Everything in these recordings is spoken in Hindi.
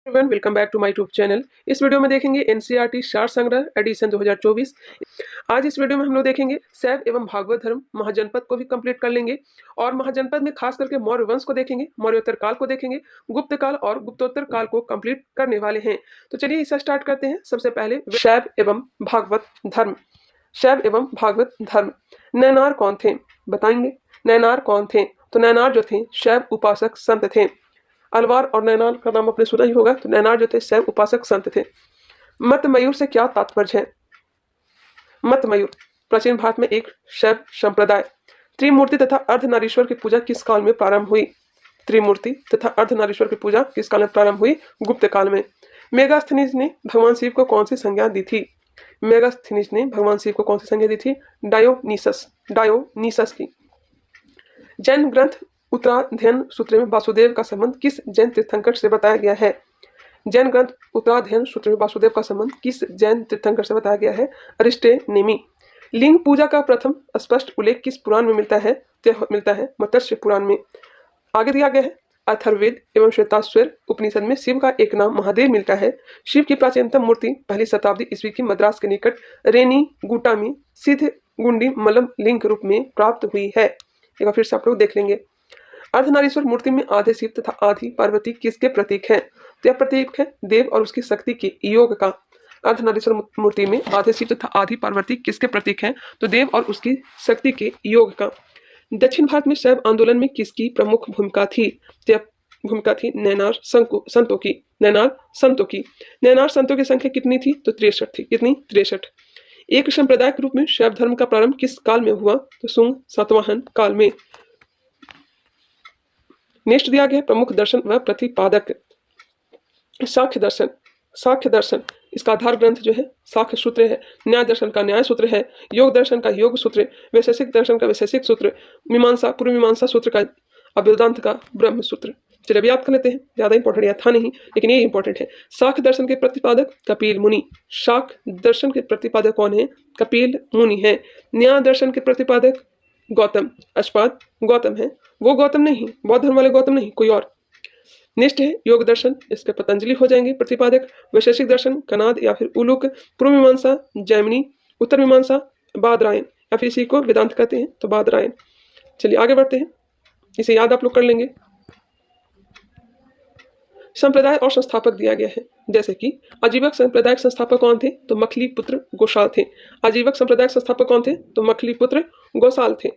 Everyone, welcome back to my YouTube channel. इस वीडियो में देखेंगे एनसीईआरटी सार संग्रह एडिशन 2024। आज इस वीडियो में हम लोग देखेंगे शैव एवं भागवत धर्म महाजनपद को भी कंप्लीट कर लेंगे और महाजनपद में खास करके मौर्य वंश को देखेंगे, मौर्योत्तर काल को देखेंगे, गुप्त काल और गुप्तोत्तर काल को कंप्लीट करने वाले हैं। तो चलिए इसे स्टार्ट करते हैं। सबसे पहले शैव एवं भागवत धर्म। शैव एवं भागवत धर्म। नैनार कौन थे बताएंगे। नैनार कौन थे? तो नैनार जो थे शैव उपासक संत थे। अलवार और नैनार का नाम आपने सुना ही होगा। तो नैनार जो थे शैव उपासक संत थे। मत मयूर से क्या तात्पर्य है? मत मयूर प्राचीन भारत में एक शैव संप्रदाय। त्रिमूर्ति तथा अर्धनारीश्वर की पूजा किस काल में प्रारंभ हुई? त्रिमूर्ति तथा अर्धनारीश्वर की पूजा किस काल में प्रारंभ हुई? गुप्त काल में। मेगास्थनीज ने भगवान शिव को कौन सी संज्ञा दी थी? मेगास्थनीज ने भगवान शिव को कौन सी संज्ञा दी थी? डायोनीसस की। जैन ग्रंथ उत्तराध्ययन सूत्र में वासुदेव का संबंध किस जैन तीर्थंकर से बताया गया है? जैन ग्रंथ उत्तराध्ययन सूत्र में वासुदेव का संबंध किस जैन तीर्थंकर से बताया गया है? अरिस्टेनेमी। लिंग पूजा का प्रथम स्पष्ट उल्लेख किस पुराण में मिलता है? मिलता है मत्स्य पुराण में। आगे दिया गया है अथर्ववेद एवं श्वेताश्वर उपनिषद में शिव का एक नाम महादेव मिलता है। शिव की प्राचीनतम मूर्ति पहली शताब्दी ईस्वी की मद्रास के निकट रेनीगुंटा में सिद्ध गुंडी मलम लिंग रूप में प्राप्त हुई है। एक बार फिर से आप लोग देख लेंगे। अर्धनारीश्वर मूर्ति में आधे शिव तथा आधी पार्वती किसके प्रतीक हैं? तो यह प्रतीक है देव और उसकी शक्ति के योग का। अर्धनारीश्वर मूर्ति में आधे शिव तथा आधी पार्वती किसके प्रतीक हैं? तो देव और उसकी शक्ति के योग का। दक्षिण भारत में शैव आंदोलन में किसकी प्रमुख भूमिका थी? तो यह भूमिका थी नैनार संतों की। नैनार संतों की। नैनार संतों की संख्या कितनी थी? तो 63 थी। कितनी? 63। एक संप्रदाय के रूप में शैव धर्म का प्रारंभ किस काल में हुआ? तो सुंग सातवाहन काल में। नेक्स्ट दिया गया प्रमुख दर्शन व प्रतिपादक। साख्य दर्शन। साख्य दर्शन इसका आधार ग्रंथ जो है साख्य सूत्र है। न्याय दर्शन का न्याय सूत्र है। योग दर्शन का योग सूत्र। वैशेषिक दर्शन का वैशेषिक सूत्र। मीमांसा पूर्व मीमांसा सूत्र का अभ्युदांत का ब्रह्म सूत्र। चलिए अब याद कर लेते हैं। ज्यादा इंपॉर्टेंट या था नहीं लेकिन ये इंपॉर्टेंट है। साख्य दर्शन के प्रतिपादक कपिल मुनि। शाक्य दर्शन के प्रतिपादक कौन है? कपिल मुनि है। न्याय दर्शन के प्रतिपादक गौतम। अश्वपाद गौतम है। वो गौतम नहीं, बौद्ध धर्म वाले गौतम नहीं, कोई और। नेक्स्ट है योग दर्शन, इसके पतंजलि हो जाएंगे प्रतिपादक। वैशेषिक दर्शन कनाद या फिर उलूक। पूर्व मीमांसा जैमिनी। उत्तर मीमांसा बादरायण या फिर इसी को वेदांत कहते हैं तो बादरायण। चलिए आगे बढ़ते हैं। इसे याद आप लोग कर लेंगे। संप्रदाय और संस्थापक दिया गया है जैसे कि आजीवक संप्रदाय संस्थापक कौन थे? तो मखली पुत्र गोसाल थे। आजीवक संप्रदाय संस्थापक कौन थे? तो मखली पुत्र गोसाल थे।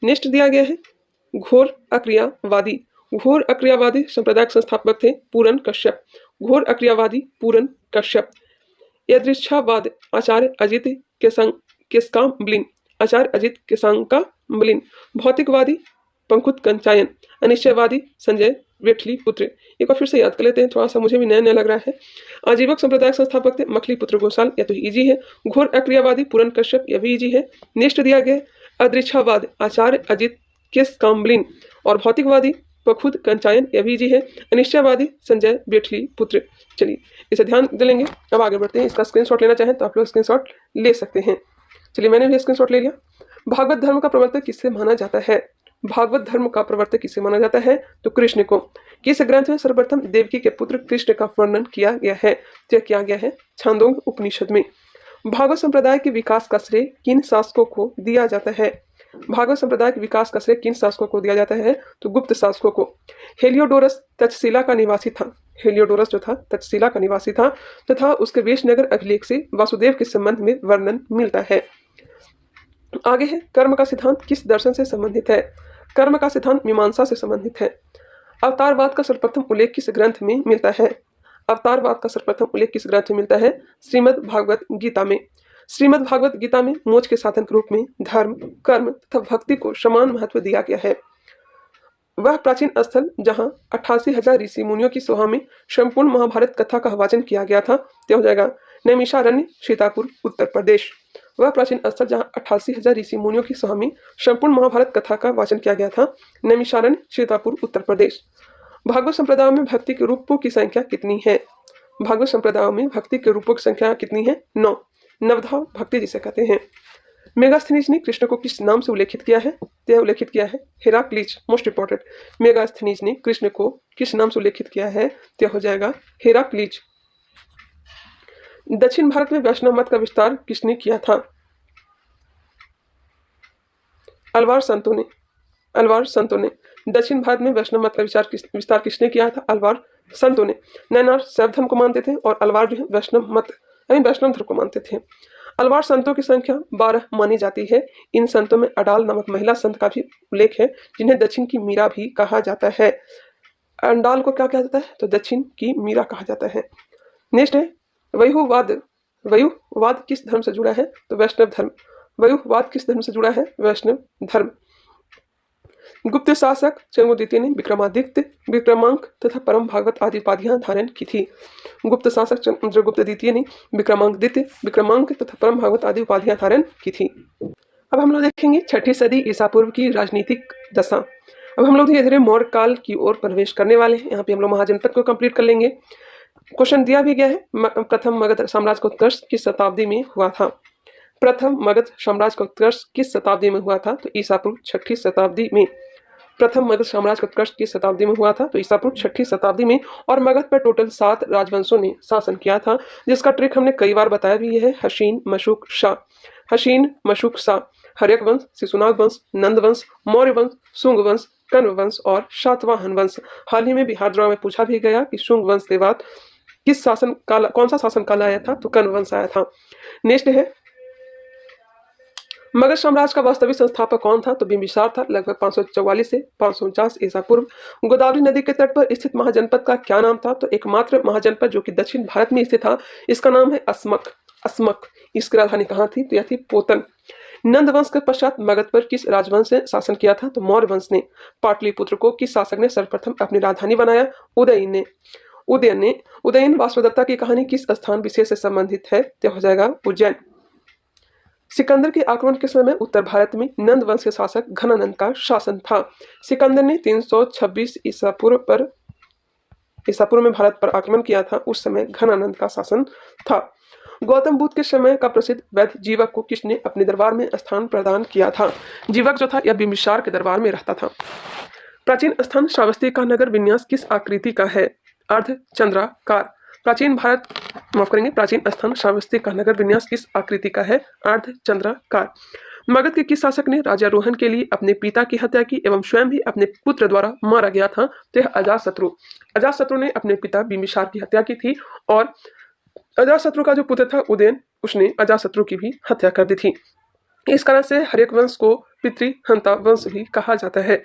नेक्स्ट दिया गया है घोर अक्रियावादी। घोर अक्रियावादी संप्रदाय संस्थापक थे पूरन कश्यप। घोर अक्रियावादी पूरन कश्यप। यदृच्छावाद आचार्य अजित केसकाम्बलिन। आचार्य अजित केसकाम्बलिन। भौतिकवादी पंकुत कंचायन। अनिश्चयवादी संजय वेठली पुत्र। एक बार फिर से याद कर लेते हैं, थोड़ा सा मुझे भी नया नया लग रहा है। आजीवक संप्रदाय संस्थापक थे मखली पुत्र गोसाल, या तो इजी है। घोर अक्रियावादी पूरन कश्यप, यह भी इजी है। नेक्स्ट दिया गया अदृच्छावाद आचार्य अजित केसकाम्बलिन और भौतिकवादी पखुद कंचायन, यह भी इजी है। अनिश्चयवादी संजय वेठली पुत्र। चलिए इसे ध्यान दे लेंगे। अब आगे बढ़ते हैं। इसका स्क्रीनशॉट लेना चाहें तो आप लोग स्क्रीनशॉट ले सकते हैं। चलिए मैंने भी स्क्रीनशॉट ले लिया। भागवत धर्म का प्रवर्तक किससे माना जाता है? भागवत धर्म का प्रवर्तक किसे माना जाता है? तो कृष्ण को। किस ग्रंथ में सर्वप्रथम देवकी के पुत्र कृष्ण का वर्णन किया गया है? तो किया गया है छांदोग्य उपनिषद में। भागवत संप्रदाय के विकास का श्रेय किन शासकों को दिया जाता है? भागवत संप्रदाय के विकास का श्रेय किन शासकों को दिया जाता है? तो गुप्त शासकों को। हेलियोडोरस तक्षशिला का निवासी था। हेलियोडोरस जो था तक्षशिला का निवासी था तथा उसके वेशनगर अभिलेख से वासुदेव के संबंध में वर्णन मिलता है। आगे है कर्म का सिद्धांत किस दर्शन से संबंधित है? कर्म का सिद्धांत मीमांसा से संबंधित है। अवतारवाद का सर्वप्रथम उल्लेख किस ग्रंथ में मिलता है? अवतारवाद का सर्वप्रथम उल्लेख किस ग्रंथ में मिलता है? श्रीमद् भागवत गीता में। श्रीमद् भागवत गीता में मोक्ष के साधन के रूप में धर्म, कर्म तथा भक्ति को समान महत्व दिया गया है। वह प्राचीन स्थल जहां 88,000 ऋषि मुनियों की सभा में संपूर्ण महाभारत कथा का वाचन किया गया था, यह हो जाएगा नैमिषारण्य, सीतापुर, उत्तर प्रदेश। वह प्राचीन स्थल जहां 88,000 ऋषि मुनियों की सभा में संपूर्ण महाभारत कथा का वाचन किया गया था, नैमिषारण्य, सीतापुर, उत्तर प्रदेश। भागवत संप्रदायों में भक्ति के रूपों की संख्या कितनी है? भागवत संप्रदायों में भक्ति के रूपों की संख्या कितनी है? 9। नवधा भक्ति जिसे कहते हैं। मेगास्थनीज ने कृष्ण को किस नाम से उल्लेखित किया है? तो यह उल्लेखित किया है हेराक्लीज। मोस्ट इंपॉर्टेंट, मेगास्थनीज ने कृष्ण को किस नाम से उल्लेखित किया है? तो यह हो जाएगा हेराक्लीज। दक्षिण भारत में वैष्णव मत का विस्तार किसने किया था? अलवार संतों ने। अलवार संतों ने। दक्षिण भारत में वैष्णव मत का विस्तार किसने किया था? अलवार संतों ने। नैनार शैव धर्म को मानते थे और अलवार जो है वैष्णव मत यानी वैष्णव धर्म को मानते थे। अलवार संतों की संख्या 12 मानी जाती है। इन संतों में अडाल नामक महिला संत का भी उल्लेख है, जिन्हें दक्षिण की मीरा भी कहा जाता है। अंडाल को क्या कहा जाता है? तो दक्षिण की मीरा कहा जाता है। नेक्स्ट है वयुवाद। वयुवाद किस धर्म से जुड़ा है? तो वैष्णव धर्म। वयुवाद किस धर्म से जुड़ा है? वैष्णव धर्म। गुप्त शासक चंद्रगुप्त द्वितीय ने विक्रमादित्य, विक्रमांक तथा परम भागवत आदि उपाधियां धारण की थी। गुप्त शासक चंद्रगुप्त द्वितीय ने विक्रमांक तथा परम भागवत आदि उपाधियां धारण की थी। अब हम लोग देखेंगे 6ठी सदी ईसा पूर्व की राजनीतिक दशा। अब हम लोग धीरे धीरे मौर्य काल की ओर प्रवेश करने वाले हैं। यहाँ पे हम लोग महाजनपद को कंप्लीट कर लेंगे। क्वेश्चन दिया भी गया है, प्रथम मगध साम्राज्य का उत्कर्ष किस शताब्दी में हुआ था? प्रथम मगध साम्राज्य का उत्कर्ष किस शताब्दी में हुआ था? तो ईसा पूर्व 6ठी शताब्दी में। प्रथम मगध साम्राज्य का उत्कर्ष किस शताब्दी में हुआ था? तो ईसा पूर्व 6ठी शताब्दी में। और मगध पर टोटल 7 राजवंशों ने शासन किया था, जिसका ट्रिक हमने कई बार बताया भी है। हसीन, मशूक, शाह। हसीन, मशूक, शाह। हर्यक वंश, शिशुनाग वंश, नंद वंश, मौर्य वंश, शुंग वंश, कण्व वंश और शातवाहन वंश। हाल ही में बिहार द्रोह में पूछा भी गया कि शुंग वंश के बाद किस शासन काल, कौन सा शासन काल आया था? तो कण्व वंश आया था। नेक्स्ट है मगध साम्राज्य का वास्तविक संस्थापक कौन था? तो बिंबिसार था, लगभग 544 से 549 ईसा पूर्व। गोदावरी नदी के तट पर स्थित महाजनपद का क्या नाम था? तो एकमात्र महाजनपद जो कि दक्षिण भारत में स्थित था, इसका नाम है अस्मक। अस्मक। इसकी राजधानी कहाँ थी? तो यह थी पोतन। नंद वंश के पश्चात मगध पर किस राजवंश ने शासन किया था? तो मौर्य वंश ने। पाटलिपुत्र को किस शासक ने सर्वप्रथम अपनी राजधानी बनाया? उदयन ने। उदयन वासुदेवदत्ता की कहानी किस स्थान विशेष से संबंधित है? तो हो जाएगा उज्जैन। सिकंदर के आक्रमण के समय उत्तर भारत में नंद वंश के शासक घनानंद का शासन था। सिकंदर ने 326 ईसा पूर्व में भारत पर आक्रमण किया था। उस समय घनानंद का शासन था। गौतम बुद्ध के समय का प्रसिद्ध वैद्य जीवक को किसने अपने दरबार में स्थान प्रदान किया था? जीवक जो था यह बिंबिसार के दरबार में रहता था। प्राचीन स्थान श्रावस्ती का नगर विन्यास किस आकृति का है? अर्धचंद्राकार। प्राचीन स्थान श्रावस्ती का नगर विन्यास किस आकृति का है? अर्धचंद्राकार। मगध के किस शासक ने राज्यारोहण के लिए अपने पिता की हत्या की एवं स्वयं भी अपने पुत्र द्वारा मारा गया था? तो यह अजातशत्रु। अजातशत्रु ने अपने पिता बिंबिसार की हत्या की थी और अजातशत्रु का जो पुत्र था उदयन, उसने अजातशत्रु की भी हत्या कर दी थी। इस कारण से हर्यक वंश को पितृहंता वंश भी कहा जाता है।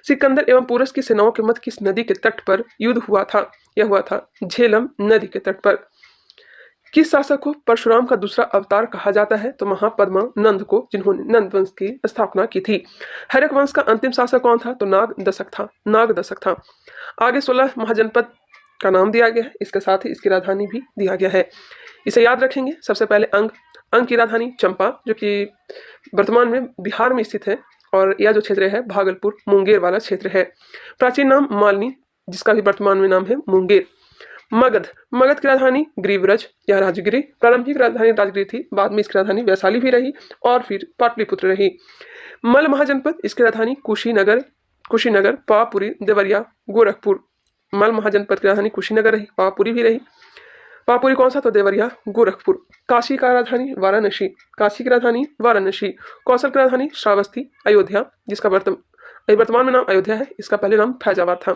सिकंदर एवं पोरस की सेनाओं के मध्य किस नदी के तट पर युद्ध हुआ था? यह हुआ था झेलम नदी के तट पर। किस शासक को परशुराम का दूसरा अवतार कहा जाता है? तो महापद्मा नंद को, जिन्होंने नंद वंश की स्थापना की थी। हर्यक वंश का अंतिम शासक कौन था? तो नागदशक था। आगे 16 महाजनपद का नाम दिया गया है, इसके साथ ही इसकी राजधानी भी दिया गया है। इसे याद रखेंगे। सबसे पहले अंग की राजधानी चंपा, जो कि वर्तमान में बिहार में स्थित है, और यह जो क्षेत्र है भागलपुर मुंगेर वाला क्षेत्र है। प्राचीन नाम मालनी, जिसका भी वर्तमान में नाम है मुंगेर। मगध की राजधानी ग्रीवरज या राजगिरी। प्रारंभिक राजधानी राजगिरी थी, बाद में इसकी राजधानी वैशाली भी रही और फिर पाटलिपुत्र रही। मल महाजनपद, इसकी राजधानी कुशीनगर, पावापुरी, देवरिया, गोरखपुर। मल महाजनपद की राजधानी कुशीनगर रही, पावापुरी भी रही। पावापुरी कौन सा? तो देवरिया, गोरखपुर। काशी की राजधानी वाराणसी। कौशल की राजधानी श्रावस्ती, अयोध्या, जिसका वर्तमान में नाम अयोध्या है, इसका पहले नाम फैजाबाद था।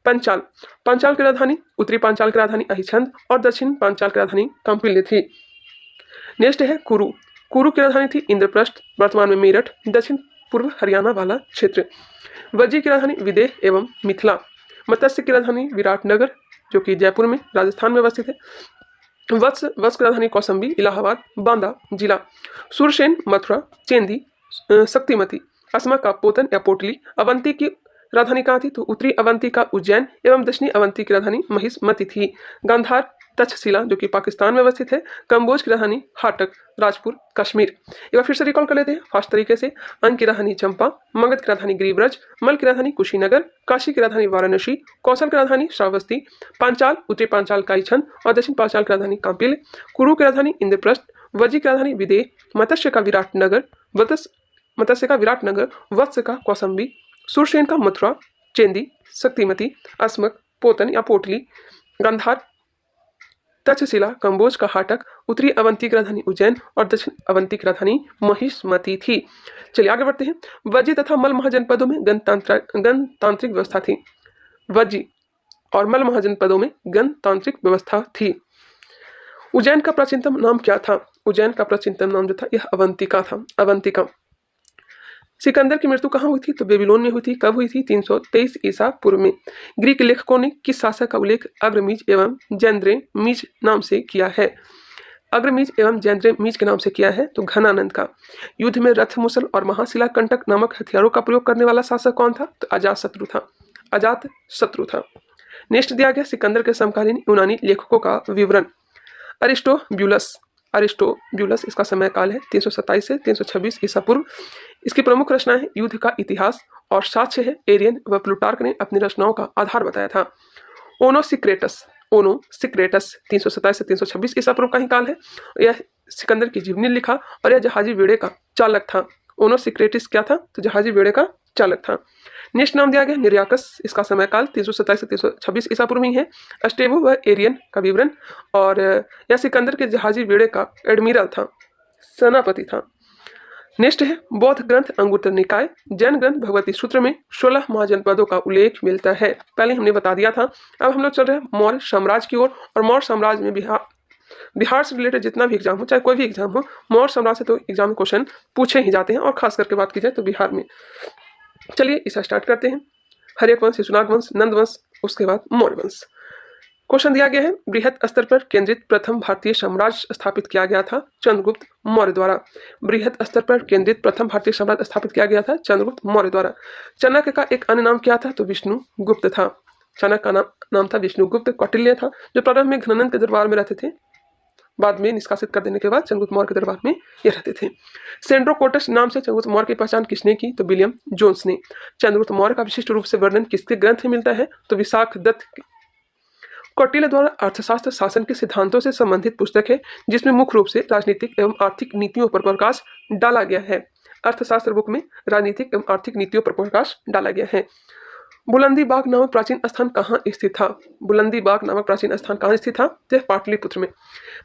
पांचाल की राजधानी, उत्तरी पांचाल की राजधानी अहिछंद और दक्षिण पांचाल की राजधानी कंपिल्य थी। नेक्स्ट है कुरु की राजधानी थी इंद्रप्रस्थ, वर्तमान में मेरठ, दक्षिण पूर्व हरियाणा वाला क्षेत्र। वज्जी की राजधानी विदेह एवं मिथिला। मत्स्य की राजधानी विराटनगर, जो कि जयपुर में राजस्थान में अवस्थित है। वत्स की राजधानी कौसंबी, इलाहाबाद, बांदा जिला। सुरसेन मथुरा, चेंदी, शक्तिमती। असमा का पोतन या पोटली। अवंती की राजधानी कहाँ थी? तो उत्तरी अवंती का उज्जैन एवं दक्षिणी अवंती की राजधानी महिष्मती थी। गांधार तक्षशिला, जो कि पाकिस्तान में अवस्थित है। कंबोज की राजधानी हाटक, राजपुर, कश्मीर। एक बार फिर से रिकॉल कर लेते हैं फास्ट तरीके से। अंग की राजधानी चंपा, मगध की राजधानी ग्रीवरज, मल की राजधानी कुशीनगर, काशी की राजधानी वाराणसी, कौशल की राजधानी श्रावस्ती, पांचाल, उत्तरी पांचाल का अहिछंद और दक्षिण पांचाल की राजधानी कांपिल्य, कुरु की राजधानी इंद्रप्रस्थ, वज्जी की राजधानी विदेह, मत्स्य का विराटनगर, मत्स्य का विराटनगर, वत्स का कौसंबी, सुरसेन का मथुरा, चेंदी, शक्तिमती, अस्मक, पोतन या पोटली, गांधार, तक्षशिला, कंबोज का हाटक, उत्तरी अवंती की राजधानी उज्जैन और दक्षिण अवंती की राजधानी महिष्मती थी। चलिए आगे बढ़ते हैं। वज्जी तथा मल महाजनपदों में गणतांत्रिक व्यवस्था थी। वज्जी और मल महाजनपदों में गणतांत्रिक व्यवस्था थी। उज्जैन का प्राचीनतम नाम क्या था? उज्जैन का प्राचीनतम नाम जो था यह अवंतिका था। अवंतिका। सिकंदर की मृत्यु कहाँ हुई थी? तो बेबीलोन में हुई थी। कब हुई थी? 323 ईसा पूर्व में। ग्रीक लेखकों ने किस शासक का उल्लेख अग्रमीज एवं जैंद्रेमीज नाम से किया है? अग्रमीज एवं जैंद्रेमीज के नाम से किया है तो घनानंद का। युद्ध में रथ मुसल और महाशिला कंटक नामक हथियारों का प्रयोग करने वाला शासक कौन था? तो अजातशत्रु था। अजातशत्रु था। नेक्स्ट दिया गया सिकंदर के समकालीन यूनानी लेखकों का विवरण। अरिस्टोब्यूलस इसका समय काल है 327 से 326 ईसा पूर्व। इसकी प्रमुख रचना है युद्ध का इतिहास और साक्ष्य है एरियन व प्लूटार्क ने अपनी रचनाओं का आधार बताया था। ओनोसिक्रेटस 327 से 326 ईसा पूर्व का ही काल है। यह सिकंदर की जीवनी लिखा और यह जहाजी बेड़े का चालक था। ओनोसिक्रेटिस क्या था? तो जहाजी बेड़े का चालक था। नेक्स्ट नाम दिया गया निरियाकस। इसका समय काल 327 से 326 ईसा पूर्व में है। अस्टेबो व एरियन का विवरण और यह सिकंदर के जहाजी बेड़े का एडमिरल था, सेनापति था। नेक्स्ट है बौद्ध ग्रंथ अंगुत्तर निकाय। जैन ग्रंथ भगवती सूत्र में 16 महाजनपदों का उल्लेख मिलता है। पहले हमने बता दिया था। अब हम लोग चल रहे हैं मौर्य साम्राज्य की ओर। और मौर्य साम्राज्य में बिहार से रिलेटेड जितना भी एग्जाम हो, चाहे कोई भी एग्जाम हो, मौर्य साम्राज्य से तो एग्जाम में क्वेश्चन पूछे ही जाते हैं। और खास करके बात की जाए तो बिहार में। चलिए इसे स्टार्ट करते हैं। हर्यक वंश, शिशुनाग वंश, नंद वंश, उसके बाद मौर्य वंश। क्वेश्चन दिया गया है बृहत स्तर पर केंद्रित प्रथम भारतीय साम्राज्य स्थापित किया गया था चंद्रगुप्त मौर्य द्वारा। बृहत स्तर पर केंद्रित प्रथम भारतीय साम्राज्य स्थापित किया गया था चंद्रगुप्त मौर्य द्वारा। चाणक्य का एक अन्य नाम क्या था? तो विष्णुगुप्त था। चाणक्य का नाम था विष्णुगुप्त। कौटिल्य था जो प्रारंभ में घननंद के दरबार में रहते थे, बाद में निष्कासित कर देने के बाद चंद्रगुप्त मौर्य के दरबार में ये रहते थे। सेंड्रोकोटस नाम से चंद्रगुप्त मौर्य की पहचान किसने की? तो विलियम जोन्स ने। चंद्रगुप्त मौर्य का विशिष्ट रूप से वर्णन किसके ग्रंथ में मिलता है? तो विशाख दत्त। कौटिल्य द्वारा अर्थशास्त्र शासन के सिद्धांतों से संबंधित पुस्तक है जिसमें मुख्य रूप से राजनीतिक एवं आर्थिक नीतियों पर प्रकाश डाला गया है। अर्थशास्त्र बुक में राजनीतिक एवं आर्थिक नीतियों पर प्रकाश डाला गया है। बुलंदी बाग नामक प्राचीन स्थान कहाँ स्थित था? बुलंदी बाग नामक प्राचीन स्थान कहाँ स्थित था? तो पाटलिपुत्र में।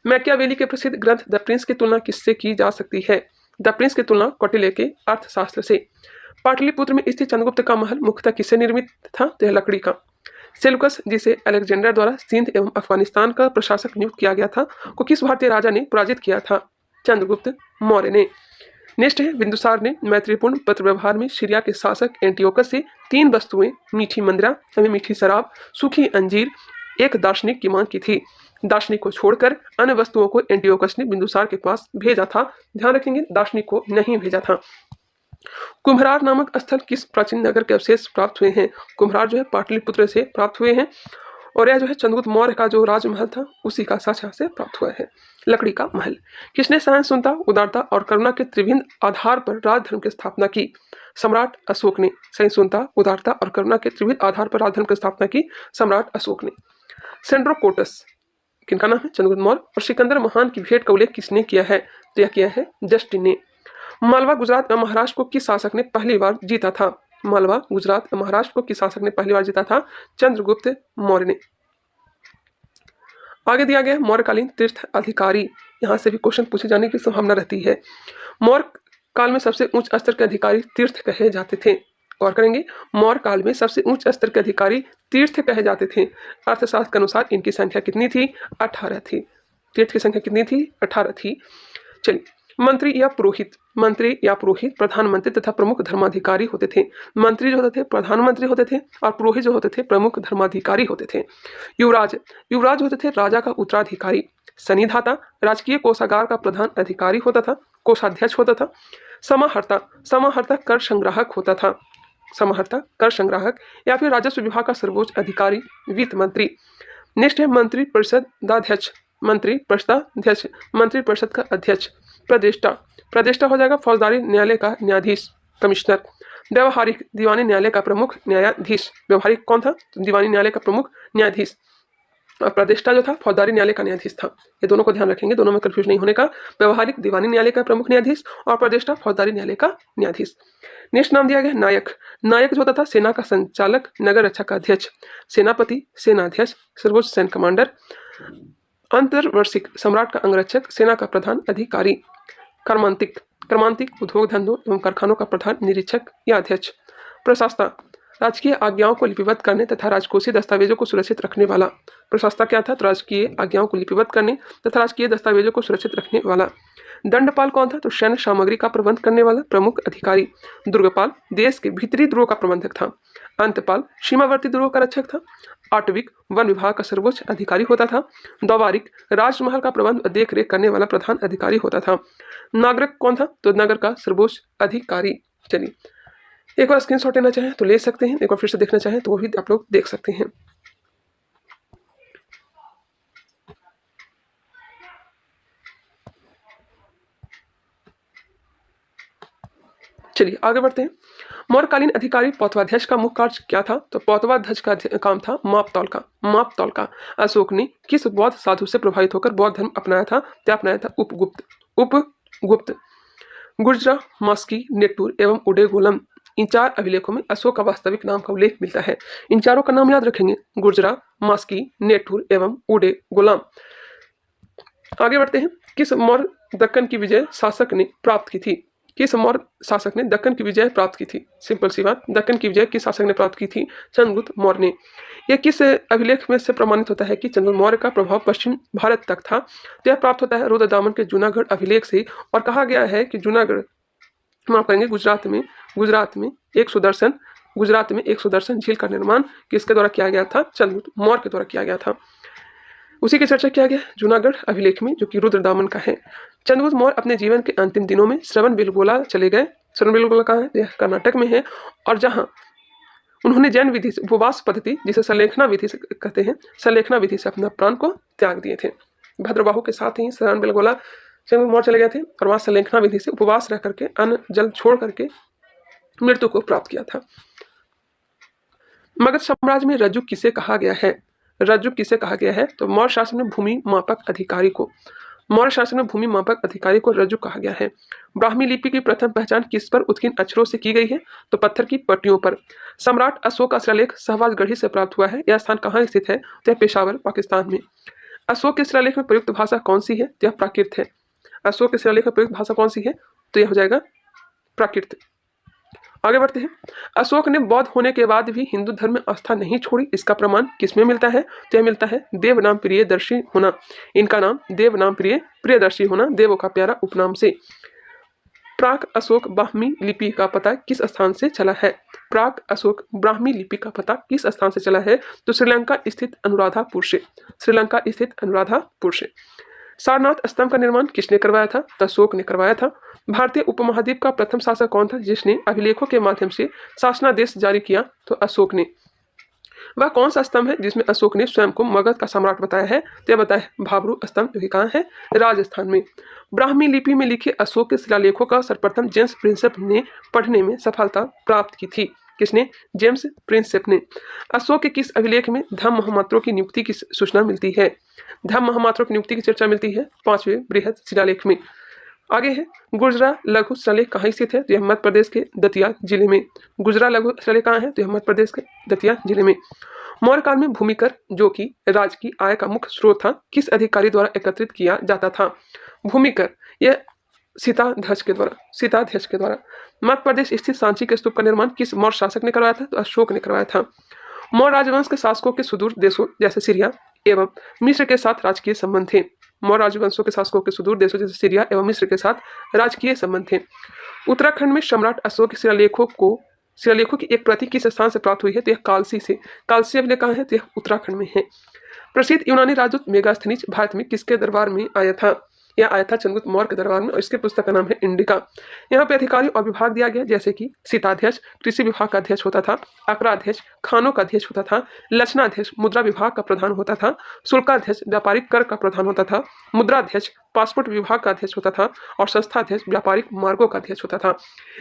मैकियावेली के प्रसिद्ध ग्रंथ द प्रिंस की तुलना किससे की जा सकती है? द प्रिंस की तुलना कौटिल्य के अर्थशास्त्र से। पाटलिपुत्र में स्थित चंद्रगुप्त का महल मुख्यतः किससे निर्मित था? तो लकड़ी का। सेलुकस जिसे अलेक्जेंडर द्वारा सिंध एवं अफगानिस्तान का प्रशासक नियुक्त किया गया था को किस भारतीय राजा ने पराजित किया था? चंद्रगुप्त मौर्य ने। नेक्स्ट है बिंदुसार ने मैत्रीपूर्ण पत्र व्यवहार में सीरिया के शासक एंटियोकस से 3 वस्तुएं मीठी मंदिरा यानी मीठी शराब, सूखी अंजीर, एक दार्शनिक की मांग की थी। दार्शनिक को छोड़कर अन्य वस्तुओं को एंटियोकस ने बिंदुसार के पास भेजा था। ध्यान रखेंगे दार्शनिक को नहीं भेजा था। कुम्भरार नामक स्थल किस प्राचीन नगर के अवशेष प्राप्त हुए हैं? कुम्भरार जो है पाटलिपुत्र से प्राप्त हुए हैं और यह जो है चंद्रगुप्त मौर्य का जो राजमहल था उसी का साक्ष्य से प्राप्त हुआ है, लकड़ी का महल। किसने सहिष्णुता, उदारता और करुणा के त्रिभिन्न आधार पर राजधर्म की स्थापना की? सम्राट अशोक ने। सहिष्णुता, उदारता और करुणा के त्रिभिन्न आधार पर राजधर्म की स्थापना की सम्राट अशोक ने। सेंड्रोकोटस किनका नाम है? चंद्रगुप्त मौर्य। और सिकंदर महान की भेंट का उल्लेख किसने किया है? तो यह किया है जस्टिन ने। मालवा, गुजरात व महाराष्ट्र को किस शासक ने पहली बार जीता था? मालवा, गुजरात व महाराष्ट्र को किस शासक ने पहली बार जीता था? चंद्रगुप्त मौर्य ने। आगे दिया गया मौर्यकालीन तीर्थ अधिकारी। यहाँ से भी क्वेश्चन पूछे जाने की संभावना रहती है। मौर्य काल में सबसे उच्च स्तर के अधिकारी तीर्थ कहे जाते थे। गौर करेंगे, मौर्य काल में सबसे उच्च स्तर के अधिकारी तीर्थ कहे जाते थे। अर्थशास्त्र के अनुसार इनकी संख्या कितनी थी? 18 थी। तीर्थ की संख्या कितनी थी? 18 थी। चलिए, मंत्री या पुरोहित प्रधानमंत्री तथा प्रमुख धर्माधिकारी होते थे। मंत्री जो होते थे प्रधानमंत्री होते थे और पुरोहित जो होते थे प्रमुख धर्माधिकारी होते थे। युवराज होते थे राजा का उत्तराधिकारी। सन्निधाता राजकीय कोषागार का प्रधान अधिकारी होता था, कोषाध्यक्ष होता था। समाहर्ता कर संग्राहक होता था। समाहर्ता कर संग्राहक या फिर राजस्व विभाग का सर्वोच्च अधिकारी वित्त मंत्री। नेक्स्ट है मंत्री परिषदाध्यक्ष। मंत्री परिषद का अध्यक्ष। प्रदेष्टा हो जाएगा फौजदारी न्यायालय का न्यायाधीश, कमिश्नर। व्यवहारिक दीवानी न्यायालय का प्रमुख न्यायाधीश। व्यवहारिक कौन था? दीवानी न्यायालय का प्रमुख न्यायाधीश। और प्रदेष्टा जो था फौजदारी न्यायालय का न्यायाधीश था। ये दोनों को ध्यान रखेंगे, दोनों में कंफ्यूज नहीं होने का। व्यवहारिक दीवानी न्यायालय का प्रमुख न्यायाधीश और प्रदेष्टा फौजदारी न्यायालय का न्यायाधीश। नेक्स्ट नाम दिया गया नायक। नायक जो होता था सेना का संचालक, नगर रक्षक का अध्यक्ष, सेनापति, सेनाध्यक्ष, सर्वोच्च सैन्य कमांडर, अंतर्वर्षिक सम्राट का अंगरक्षक, सेना का प्रधान अधिकारी। कर्मांतिक, कर्मांतिक उद्योग धंधों एवं कारखानों का प्रधान निरीक्षक या अध्यक्ष। प्रशासता, राजकीय आज्ञाओं को लिपिबद्ध करने तथा राजकोषीय दस्तावेजों को सुरक्षित रखने वाला। प्रशासता क्या था? तो राजकीय आज्ञाओं को लिपिबद्ध करने तथा राजकीय दस्तावेजों को सुरक्षित रखने वाला। दंडपाल कौन था? तो सैन्य सामग्री का प्रबंध करने वाला प्रमुख अधिकारी। दुर्गपाल देश के भीतरी दुर्गों का प्रबंधक था। अंतपाल सीमावर्ती दुर्गों का रक्षक था। आटविक वन विभाग का सर्वोच्च अधिकारी होता था। द्वारिक राजमहल का प्रबंध और देख रेख करने वाला प्रधान अधिकारी होता था। नागरिक कौन था? तो नगर का सर्वोच्च अधिकारी। चलिए एक बार स्क्रीनशॉट लेना चाहें तो ले सकते हैं, एक बार फिर से देखना चाहें तो वो भी आप लोग देख सकते हैं। चलिए आगे बढ़ते हैं। मौर्यकालीन अधिकारी पौतवाध्यक्ष का मुख्य कार्य क्या था? तो पौतवाध्यक्ष का काम था माप तौल का। माप तौल का अशोक ने किस बौद्ध साधु से प्रभावित होकर बौद्ध धर्म अपनाया था? तो अपनाया था उपगुप्त। उपगुप्त। गुर्जरा, मास्की, नेटूर एवं उडेगोलम, इन चार अभिलेखों में अशोक का वास्तविक नाम का उल्लेख मिलता है। इन चारों का नाम याद रखेंगे, गुर्जरा, मास्की, नेटूर एवं उडेगोलम। आगे बढ़ते हैं। किस मौर्य दक्कन की विजय शासक ने प्राप्त की थी? किस मौर्य शासक ने दक्कन की विजय प्राप्त की थी? सिंपल सी बात, दक्कन की विजय किस शासक ने प्राप्त की थी? चंद्रगुप्त मौर्य ने। यह किस अभिलेख में से प्रमाणित होता है कि चंद्रगुप्त मौर्य का प्रभाव पश्चिम भारत तक था? तो यह प्राप्त होता है रुद्रदामन के जूनागढ़ अभिलेख से। और कहा गया है कि जूनागढ़ माफ करेंगे गुजरात में एक सुदर्शन झील का निर्माण किसके द्वारा किया गया था? चंद्रगुप्त मौर्य के द्वारा किया गया था। उसी की चर्चा किया गया जूनागढ़ अभिलेख में, जो कि रुद्रदामन का है। चंद्रगुप्त मौर्य अपने जीवन के अंतिम दिनों में श्रवणबेलगोला चले गए। श्रवणबेलगोला कहाँ है? यह कर्नाटक में है। और जहाँ उन्होंने जैन विधि से, उपवास पद्धति जिसे संलेखना विधि से कहते हैं, संलेखना विधि से अपना प्राण को त्याग दिए थे। भद्रबाहु के साथ ही श्रवणबेलगोला चंद्रगुप्त मौर्य चले गए थे और वहाँ संलेखना विधि से उपवास रह करके अन्न जल छोड़ करके मृत्यु को प्राप्त किया था। मगध साम्राज्य में रज्जु किसे कहा गया है? रज्जु किसे कहा गया है? तो मौर्य शासन में भूमि मापक अधिकारी को, मौर्य शासन में भूमि मापक अधिकारी को रज्जु कहा गया है। ब्राह्मी लिपि की प्रथम पहचान किस पर उत्कीर्ण अक्षरों से की गई है? तो पत्थर की पट्टियों पर। सम्राट अशोक का शिलालेख शहबाजगढ़ी से प्राप्त हुआ है। यह स्थान कहाँ स्थित है? तो यह पेशावर पाकिस्तान में। अशोक के शिलालेख में प्रयुक्त भाषा कौन सी है? तो यह प्राकृत है। अशोक के शिलालेख में प्रयुक्त भाषा कौन सी है? तो यह हो जाएगा प्राकृत। आगे बढ़ते हैं। अशोक ने बौद्ध होने के बाद भी हिंदू धर्म में आस्था नहीं छोड़ी, इसका प्रमाण किसमें मिलता है? तो यह मिलता है देव नाम प्रियदर्शी होना। इनका नाम देव नाम प्रियदर्शी होना, देवों का प्यारा उपनाम से। प्राक अशोक ब्राह्मी लिपि का पता किस स्थान से चला है? प्राक अशोक ब्राह्मी लिपि का पता किस स्थान से चला है? तो श्रीलंका स्थित अनुराधापुर से। श्रीलंका स्थित अनुराधापुर से। सारनाथ स्तंभ का निर्माण किसने करवाया था? तो अशोक ने करवाया था। भारतीय उपमहाद्वीप का प्रथम शासक कौन था जिसने अभिलेखों के माध्यम से शासनादेश जारी किया? तो अशोक ने। वह कौन सा स्तंभ है जिसमें अशोक ने स्वयं को मगध का सम्राट बताया है? तो यह बताया भाबरू स्तंभ, जो कि कहाँ है? राजस्थान में। ब्राह्मी लिपि में लिखे अशोक के शिलालेखों का सर्वप्रथम जेम्स प्रिंसेप ने पढ़ने में सफलता प्राप्त की थी। किसने? जेम्स प्रिंसेप ने। अशोक के किस अभिलेख में धम्म महामात्रों की नियुक्ति की सूचना मिलती है? धम्म महामात्रों की नियुक्ति की चर्चा मिलती है 5वें बृहद शिलालेख में। आगे है गुर्जरा लघु शिलालेख कहाँ स्थित है? तो यह मध्य प्रदेश के दतिया जिले में। गुर्जरा लघु शिलालेख कहाँ है? तो यह मध्य प्रदेश के दतिया जिले में। मौर्य काल में भूमिकर, जो कि राज्य की आय का मुख्य स्रोत था, किस अधिकारी द्वारा एकत्रित किया जाता था? भूमिकर यह सीताध्यक्ष के द्वारा। मध्य प्रदेश स्थित सांची के स्तूप का निर्माण किस मौर्य शासक ने करवाया था? तो अशोक ने करवाया था। मौर्य राजवंश के शासकों के सुदूर देशों जैसे सीरिया एवं मिस्र के साथ राजकीय संबंध थे। मौर्य राजवंशों के शासकों के सुदूर देशों जैसे सीरिया एवं मिस्र के साथ राजकीय संबंध थे। उत्तराखंड में सम्राट अशोक के शिलालेखों की एक प्रति किस स्थान से प्राप्त हुई है? तो यह कालसी से। कालसी अभिलेख कहाँ है? तो यह उत्तराखंड में है। प्रसिद्ध यूनानी राजदूत मेगास्थनीज भारत में किसके दरबार में आया था? यह आया था चंद्रगुप्त मौर्य के दरबार में और इसके पुस्तक का नाम है इंडिका। यहाँ पे अधिकारी और विभाग दिया गया, जैसे कि सीताध्यक्ष कृषि विभाग का अध्यक्ष होता था, अकराध्यक्ष खानों का अध्यक्ष होता था, लक्षणाध्यक्ष मुद्रा विभाग का प्रधान होता था, शुल्काध्यक्ष व्यापारिक कर का प्रधान होता था, मुद्राध्यक्ष पासपोर्ट विभाग का अध्यक्ष होता था और संस्था अध्यक्ष व्यापारिक मार्गों का अध्यक्ष होता था।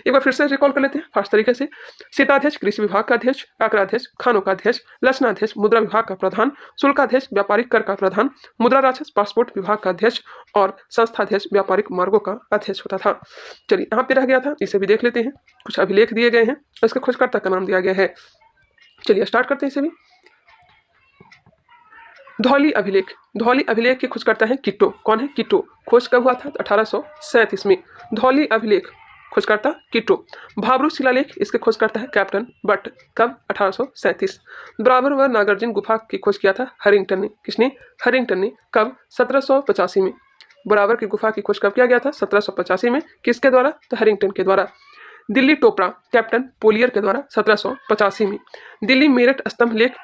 एक बार फिर से रिकॉल कर लेते हैं फास्ट तरीके से। सीताध्यक्ष कृषि विभाग का अध्यक्ष, अग्राध्यक्ष खानों का अध्यक्ष, लक्षणाध्यक्ष मुद्रा विभाग का प्रधान, शुल्काध्यक्ष व्यापारिक कर का प्रधान, मुद्रा राजस्व पासपोर्ट विभाग का अध्यक्ष और संस्था अध्यक्ष व्यापारिक मार्गों का अध्यक्ष होता था। चलिए यहाँ पे रह गया था, इसे भी देख लेते हैं। कुछ अभिलेख दिए गए हैं, इसके खोजकर्ता का नाम दिया गया है। चलिए स्टार्ट करते हैं इसे भी। धौली अभिलेख। धौली अभिलेख के खोजकर्ता है किट्टो। कौन है? किट्टो। खोज कब हुआ था? 1837 में। धौली अभिलेख खोजकर्ता किट्टो। भाबरू शिलालेख, इसके खोजकर्ता है कैप्टन बट। कब? 1837। बराबर व नागार्जुन गुफा की खोज किया था हरिंगटन ने। किसने? हरिंगटन ने। कब? 1785 में। बराबर की गुफा की खोज कब किया गया था? 1785 में। किसके द्वारा? तो हरिंगटन के द्वारा। दिल्ली टोपरा कैप्टन पोलियर के द्वारा 1785 में। दिल्ली मेरठ स्तंभ लेख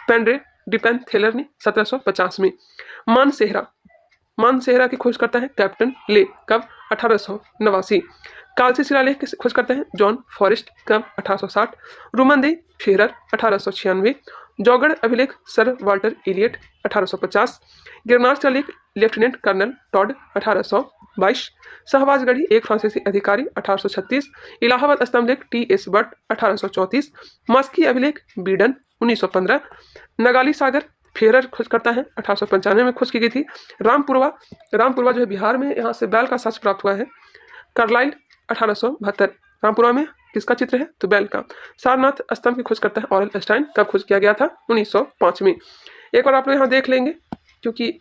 पेंड्रे डिपेन थेलर ने 1750 में। मानसेहरा, मानसेहरा की खोज करता है कैप्टन ले। कब? 1889। कालसी शिलालेख की खोज करते हैं जॉन फॉरेस्ट। कब? 1860। रुमनदे फेरर 1896। जौगढ़ अभिलेख सर वाल्टर इलियट 1850। गिरनार शिलालेख लेफ्टिनेंट कर्नल टॉड 1822। शहबाजगढ़ी एक फ्रांसीसी अधिकारी 1836। इलाहाबाद स्तंभ लेख टी.एस. बट 1834। मस्की अभिलेख बीडन 1915। नगाली सागर फेरर खोज करता है 1895 में खोज की गई थी। रामपुरवा, रामपुरवा जो है बिहार में, यहाँ से बैल का साक्ष्य प्राप्त हुआ है। कार्लाइल 1872। रामपुरवा में किसका चित्र है? तो बैल का। सारनाथ स्तंभ की खोज करता है ऑरेल स्टाइन। कब खोज किया गया था? 1905 में। एक बार आप लोग यहाँ देख लेंगे, क्योंकि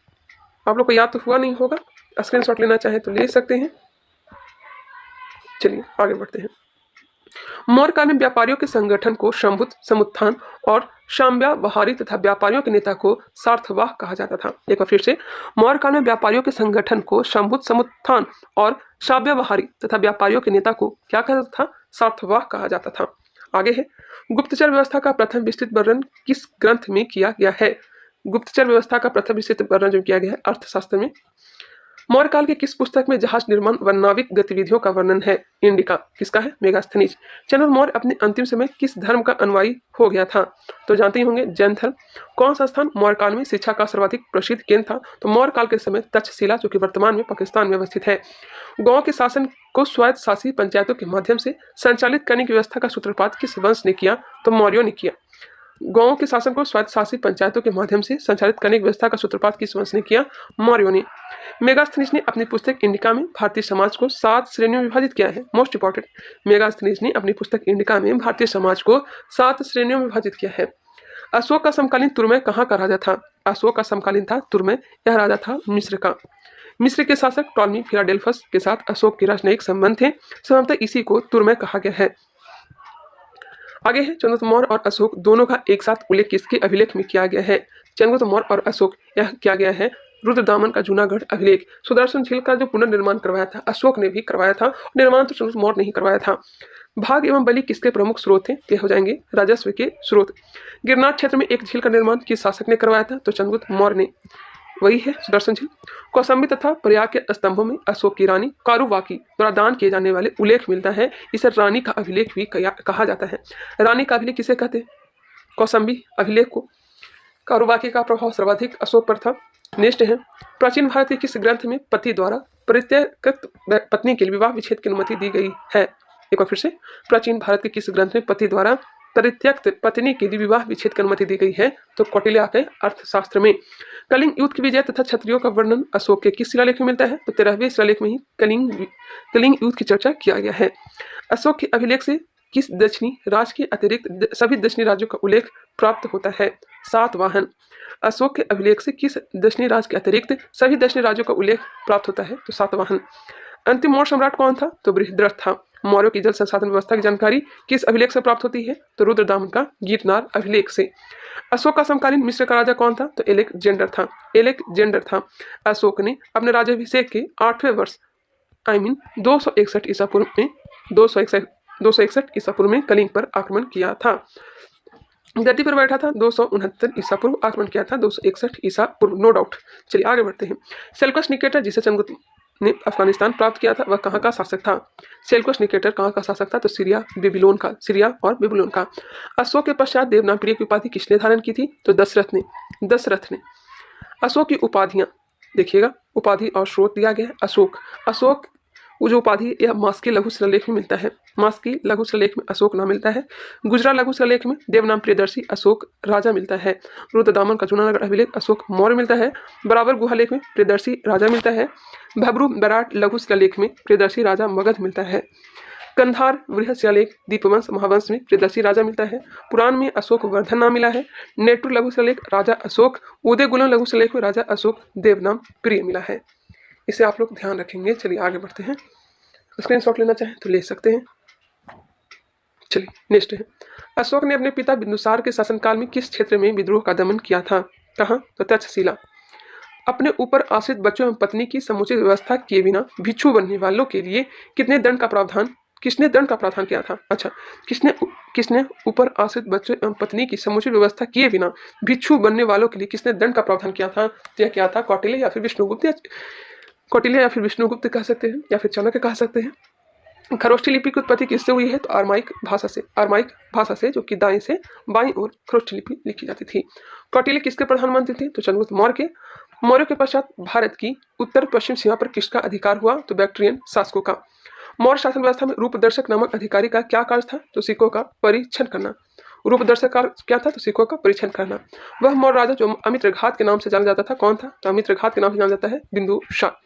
आप लोग को याद तो हुआ नहीं होगा। स्क्रीनशॉट लेना चाहे तो ले सकते हैं। चलिए आगे बढ़ते हैं। मौर्य काल में व्यापारियों के संगठन को शंभुत, समुत्थान और शाम्यावहारी तथा व्यापारियों के नेता को सार्थवाह कहा जाता था। एक बार फिर से। मौर्य काल में व्यापारियों के संगठन को शंभुत, समुत्थान और शाम्यावहारी तथा व्यापारियों के नेता को क्या कहा जाता था? सार्थवाह कहा जाता था। आगे है, गुप्तचर व्यवस्था का प्रथम विस्तृत वर्णन किस ग्रंथ में किया गया है? गुप्तचर व्यवस्था का प्रथम विस्तृत वर्णन जो किया गया है अर्थशास्त्र में। मौर्य काल के किस पुस्तक में जहाज निर्माण व नाविक गतिविधियों का वर्णन है? इंडिका। किसका है? मेगास्थनीज। चंद्र मौर्य अपने अंतिम समय किस धर्म का अनुयायी हो गया था? तो जानते ही होंगे, जैन धर्म। कौन सा स्थान मौर्य काल में शिक्षा का सर्वाधिक प्रसिद्ध केंद्र था? तो मौर्य काल के समय तक्षशिला, जो कि वर्तमान में पाकिस्तान में अवस्थित है। गांव के शासन को स्वायत्त शासी पंचायतों के माध्यम से संचालित करने की व्यवस्था का सूत्रपात किस वंश ने किया? तो मौर्यों ने किया। गांवों के शासन को स्वायत्त शासी पंचायतों के माध्यम से संचालित करने की व्यवस्था का सूत्रपात किस वंश ने किया? मौर्यों ने। मेगास्थनीज ने अपनी पुस्तक इंडिका में भारतीय समाज को 7 श्रेणियों में विभाजित किया है। मोस्ट इंपॉर्टेंट, मेगास्थनीज ने अपनी पुस्तक इंडिका में भारतीय समाज को 7 श्रेणियों में विभाजित किया है। अशोक का समकालीन तुर्मय कहाँ का राजा था? अशोक का समकालीन था तुर्मय। यह राजा था मिस्र का। मिस्र के शासक टॉलमी फिलाडेल्फस के साथ अशोक के राजनयिक संबंध थे, संभवतः इसी को तुर्मय कहा गया है। आगे है, चंद्रगुप्त मौर्य और अशोक दोनों का एक साथ उल्लेख किसके अभिलेख में किया गया है? चंद्रगुप्त मौर्य और अशोक, यह किया गया है रुद्रदामन का जूनागढ़ अभिलेख। सुदर्शन झील का जो पुनर्निर्माण करवाया था अशोक ने भी करवाया था, निर्माण तो चंद्रगुप्त मौर्य ने ही करवाया था। भाग एवं बलि किसके प्रमुख स्रोत थे? ये हो जाएंगे राजस्व के स्रोत। गिरनार क्षेत्र में एक झील का निर्माण किस शासक ने करवाया था? तो चंद्रगुप्त मौर्य ने। वही है सुदर्शन झील। कौशाम्बी तथा प्रयाग के स्तंभों में अशोक की रानी कारुवाकी द्वारा दान किए जाने वाले उल्लेख मिलता है। इसे रानी का अभिलेख भी कहा जाता है। रानी का अभिलेख किसे कहते हैं? कौशाम्बी अभिलेख को। कारुवाकी का प्रभाव सर्वाधिक अशोक पर था। नेक्स्ट है, प्राचीन भारत के किस ग्रंथ में पति द्वारा परित्यक्त पत्नी के लिए विवाह विच्छेद की अनुमति दी गई है? एक बार फिर से, प्राचीन भारत के किस ग्रंथ में पति द्वारा परित्यक्त पत्नी के लिए विवाह विच्छेद की अनुमति दी गई है? तो कौटिल्य के अर्थशास्त्र में। कलिंग युद्ध की विजय तथा क्षत्रियों का वर्णन अशोक के किस शिलालेख में मिलता है? तो 13वें शिलालेख में ही कलिंग युद्ध की चर्चा किया गया है। अशोक के अभिलेख से किस दक्षिणी राज्य के अतिरिक्त सभी दक्षिणी राज्यों का उल्लेख प्राप्त होता है? सातवाहन। अशोक के अभिलेख से किस दक्षिणी राज्य के अतिरिक्त सभी दक्षिणी राज्यों का उल्लेख प्राप्त होता है? तो सातवाहन। अंतिम मौर्य सम्राट कौन था? तो बृहद्रथ था। मौर्यों की जल संसाधन व्यवस्था की जानकारी किस अभिलेख से प्राप्त होती है? तो रुद्रदामन का गीतनार अभिलेख से। अशोक का समकालीन मिस्र का राजा कौन था? तो एलेक्जेंडर था। एलेक्जेंडर था। अशोक ने अपने राज्याभिषेक के 8वें वर्ष 261 ईसा पूर्व में 261 ईसा पूर्व में कलिंग पर आक्रमण किया था। गद्दी पर बैठा था 269 ईसा पूर्व, आक्रमण किया था 261 ईसा पूर्व, नो डाउट। चलिए आगे बढ़ते हैं। सेल्यूकस निकेटर जिसे चंद्रगुप्त ने अफगानिस्तान प्राप्त किया था वह कहाँ का शासक था? सेल्यूकस निकेटर कहाँ का शासक था? तो सीरिया बेबीलोन का। सीरिया और बेबीलोन का। अशोक के पश्चात देवनागरी की उपाधि किसने धारण की थी? तो दशरथ ने। अशोक की उपाधियां देखिएगा उपाधि और स्रोत दिया गया है। अशोक, अशोक वो जो उपाधि यह मास्की लघु शिलालेख में मिलता है। मास्की लघु शिलालेख में अशोक नाम मिलता है। गुजरा लघु शिलालेख में देवनाम प्रियदर्शी अशोक राजा मिलता है। रुद्रदामन का जूनागढ़ अभिलेख अशोक मौर्य मिलता है। बराबर गुहालेख में प्रियदर्शी राजा मिलता है। भबरू बराट लघु शिलालेख में प्रियदर्शी राजा मगध मिलता है। कंधार वृहद शिलालेख दीपवंश महावंश में प्रियदर्शी राजा मिलता है। पुराण में अशोक वर्धन नाम मिला है। नेटुर लघु शिलालेख राजा अशोक। उदय गुलन लघु शिलालेख में राजा अशोक देवनाम प्रिय मिला है। इसे आप लोग ध्यान रखेंगे। चलिए आगे बढ़ते हैं। स्क्रीनशॉट लेना चाहें तो ले सकते हैं। चलिए नेक्स्ट है, अशोक ने अपने पिता बिंदुसार के शासनकाल में किस क्षेत्र में विद्रोह का दमन किया था? कहाँ? तो तक्षशिला। अपने ऊपर आश्रित बच्चों एवं पत्नी की समुचित व्यवस्था किए बिना भिक्षु बनने वालों के लिए किसने दंड का प्रावधान किया था? अच्छा, किसने ऊपर आश्रित बच्चों एवं पत्नी की समुचित व्यवस्था किए बिना भिक्षु बनने वालों के लिए किसने दंड का प्रावधान किया था? यह क्या था? कौटिल्य या फिर विष्णुगुप्त कह सकते हैं या फिर चाणक्य कह सकते हैं। खरोष्ठी लिपि की उत्पत्ति किससे हुई है? तो अरमाइक भाषा से जो कि दाएं से बाईं ओर खरोष्ठी लिपि लिखी जाती थी। कौटिल्य किसके प्रधानमंत्री थे? तो चंद्रगुप्त मौर्य के पश्चात भारत की उत्तर पश्चिम सीमा पर किसका अधिकार हुआ? तो बैक्ट्रियन शासकों का। मौर्य शासन व्यवस्था में रूपदर्शक नामक अधिकारी का क्या कार्य था? तो सिक्कों का परीक्षण करना। रूपदर्शक कार्य क्या था? तो सिक्कों का परीक्षण करना। वह मौर्य राजा जो अमित्रघात के नाम से जाना जाता था, कौन था? तो अमित्रघात के नाम से जाना जाता है बिंदुसार।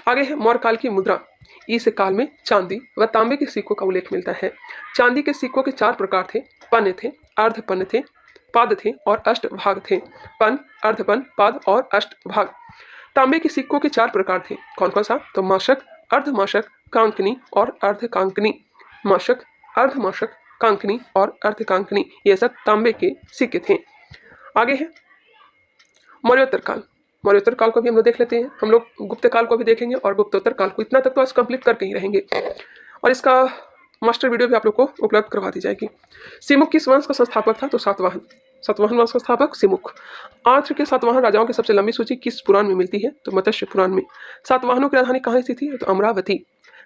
आगे है मौर्य काल की मुद्रा। इस काल में चांदी व तांबे के सिक्कों का उल्लेख मिलता है। चांदी के सिक्कों के 4 प्रकार थे। पन्ने थे, अर्धपन्न थे, पाद थे और अष्टभाग थे। पन, अर्धपन, पाद और अष्टभाग। तांबे के सिक्कों के 4 प्रकार थे। कौन कौन सा? तो माशक, अर्धमाशक, कांकनी और अर्धकांकनी। माशक, अर्धमाशक, कांकनी और अर्धकांकनी, ये सब तांबे के सिक्के थे। आगे है मौर्योत्तर काल। मौर्योत्तर काल को भी हम लोग देख लेते हैं। हम लोग गुप्त काल को भी देखेंगे और गुप्तोत्तर काल को। इतना तक तो आज कंप्लीट करके ही रहेंगे और इसका मास्टर वीडियो भी आप लोग को उपलब्ध करवा दी जाएगी। सिमुक किस वंश का संस्थापक था? तो सातवाहन वंश का स्थापक सिमुक। आर्थ के सातवाहन राजाओं की सबसे लंबी सूची किस पुराण में मिलती है? तो मत्स्य पुराण में। सातवाहनों की राजधानी कहाँ स्थित थी? तो अमरावती।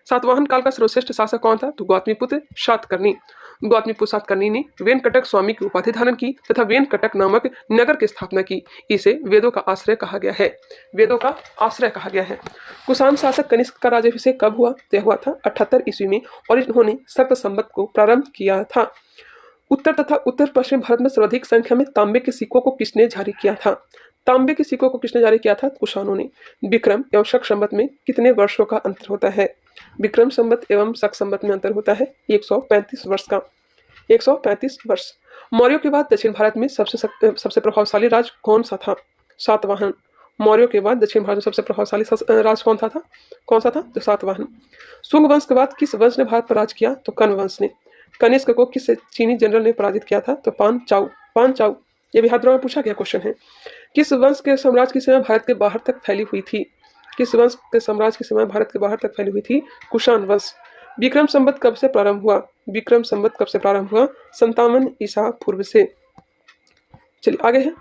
सातवाहन काल का सर्वश्रेष्ठ शासक कौन था? तो गौतमीपुत्र सातकर्णी। गौतमीपुत्र सातकर्णी ने वेनकटक स्वामी की उपाधि धारण की तथा वेनकटक नामक नगर की स्थापना की। इसे वेदों का आश्रय कहा गया है। कुषाण शासक कनिष्क का राज्याभिषेक कब हुआ? तो हुआ था 78 ईस्वी में और इन्होंने सप्त संवत को प्रारंभ किया था। उत्तर तथा उत्तर पश्चिम भारत में सर्वाधिक संख्या में तांबे के सिक्कों को किसने जारी किया था? तांबे के सिक्कों को किसने जारी किया था? कुषाणों ने। विक्रम एवं शक संवत में कितने वर्षों का अंतर होता है? विक्रम संवत एवं शक संवत में अंतर होता है 135 वर्ष का। 135 वर्ष। मौर्यों के बाद दक्षिण भारत में सबसे प्रभावशाली राज कौन सा था? सातवाहन। मौर्यों के बाद दक्षिण भारत में सबसे प्रभावशाली राज कौन सा था? तो सातवाहन। शुंग वंश के बाद किस वंश ने भारत पर राज किया? तो कण्व वंश ने। कनिष्क को किस चीनी जनरल ने पराजित किया था? तो पान चाउ। ये भी हादरा में पूछा गया क्वेश्चन है। किस वंश के साम्राज्य की सीमा भारत के बाहर तक फैली हुई थी? कुषाण वंश। विक्रम संवत कब से प्रारंभ हुआ? 57 ईसा पूर्व से। चलिए आगे है,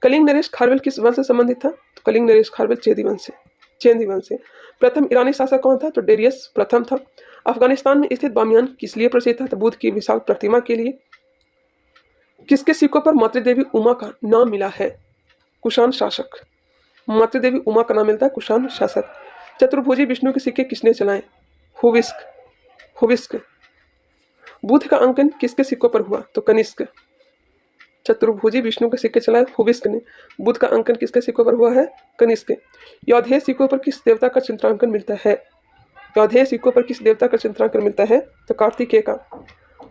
कलिंग नरेश खारवेल किस वंश से संबंधित था? तो कलिंग नरेश खारवेल चेदी वंश से। प्रथम ईरानी शासक कौन था? तो डेरियस प्रथम था। अफगानिस्तान में स्थित बामियान किस लिए प्रसिद्ध था? तो बुद्ध की विशाल प्रतिमा के लिए। किसके सिक्कों पर मातृदेवी उमा का नाम मिला है? कुषाण शासक। मातृदेवी उमा का नाम मिलता है कुषाण शासक। चतुर्भुजी विष्णु के सिक्के किसने चलाए? हुविस्क। बुद्ध का अंकन किसके सिक्कों पर हुआ? तो कनिष्क। चतुर्भुजी विष्णु के सिक्के चलाए हुविस्क ने। बुद्ध का अंकन किसके सिक्कों पर हुआ है? कनिष्क। यौधेय सिक्कों पर किस देवता का चित्रांकन मिलता है? तो कार्तिकेय का।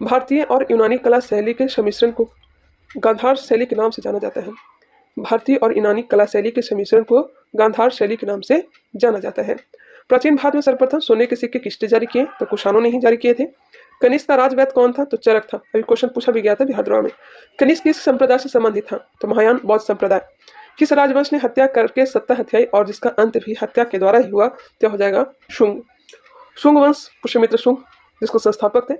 भारतीय और यूनानी कला शैली के सम्मिश्रण को गांधार शैली के नाम से जाना जाता है। प्राचीन भारत में सर्वप्रथम सोने के सिक्के किसने जारी किए? तो कुषाणों ने ही जारी किए थे। कनिष्क का राजवैद्य कौन था? तो चरक था। अभी क्वेश्चन पूछा भी गया था बिहार में। कनिष्क किस संप्रदाय से संबंधित था? तो महायान बौद्ध संप्रदाय। किस राजवंश ने हत्या करके सत्ता हत्याई और जिसका अंत भी हत्या के द्वारा ही हुआ? तो हो जाएगा शुंग वंश, पुष्यमित्र शुंग, जिसको संस्थापक थे।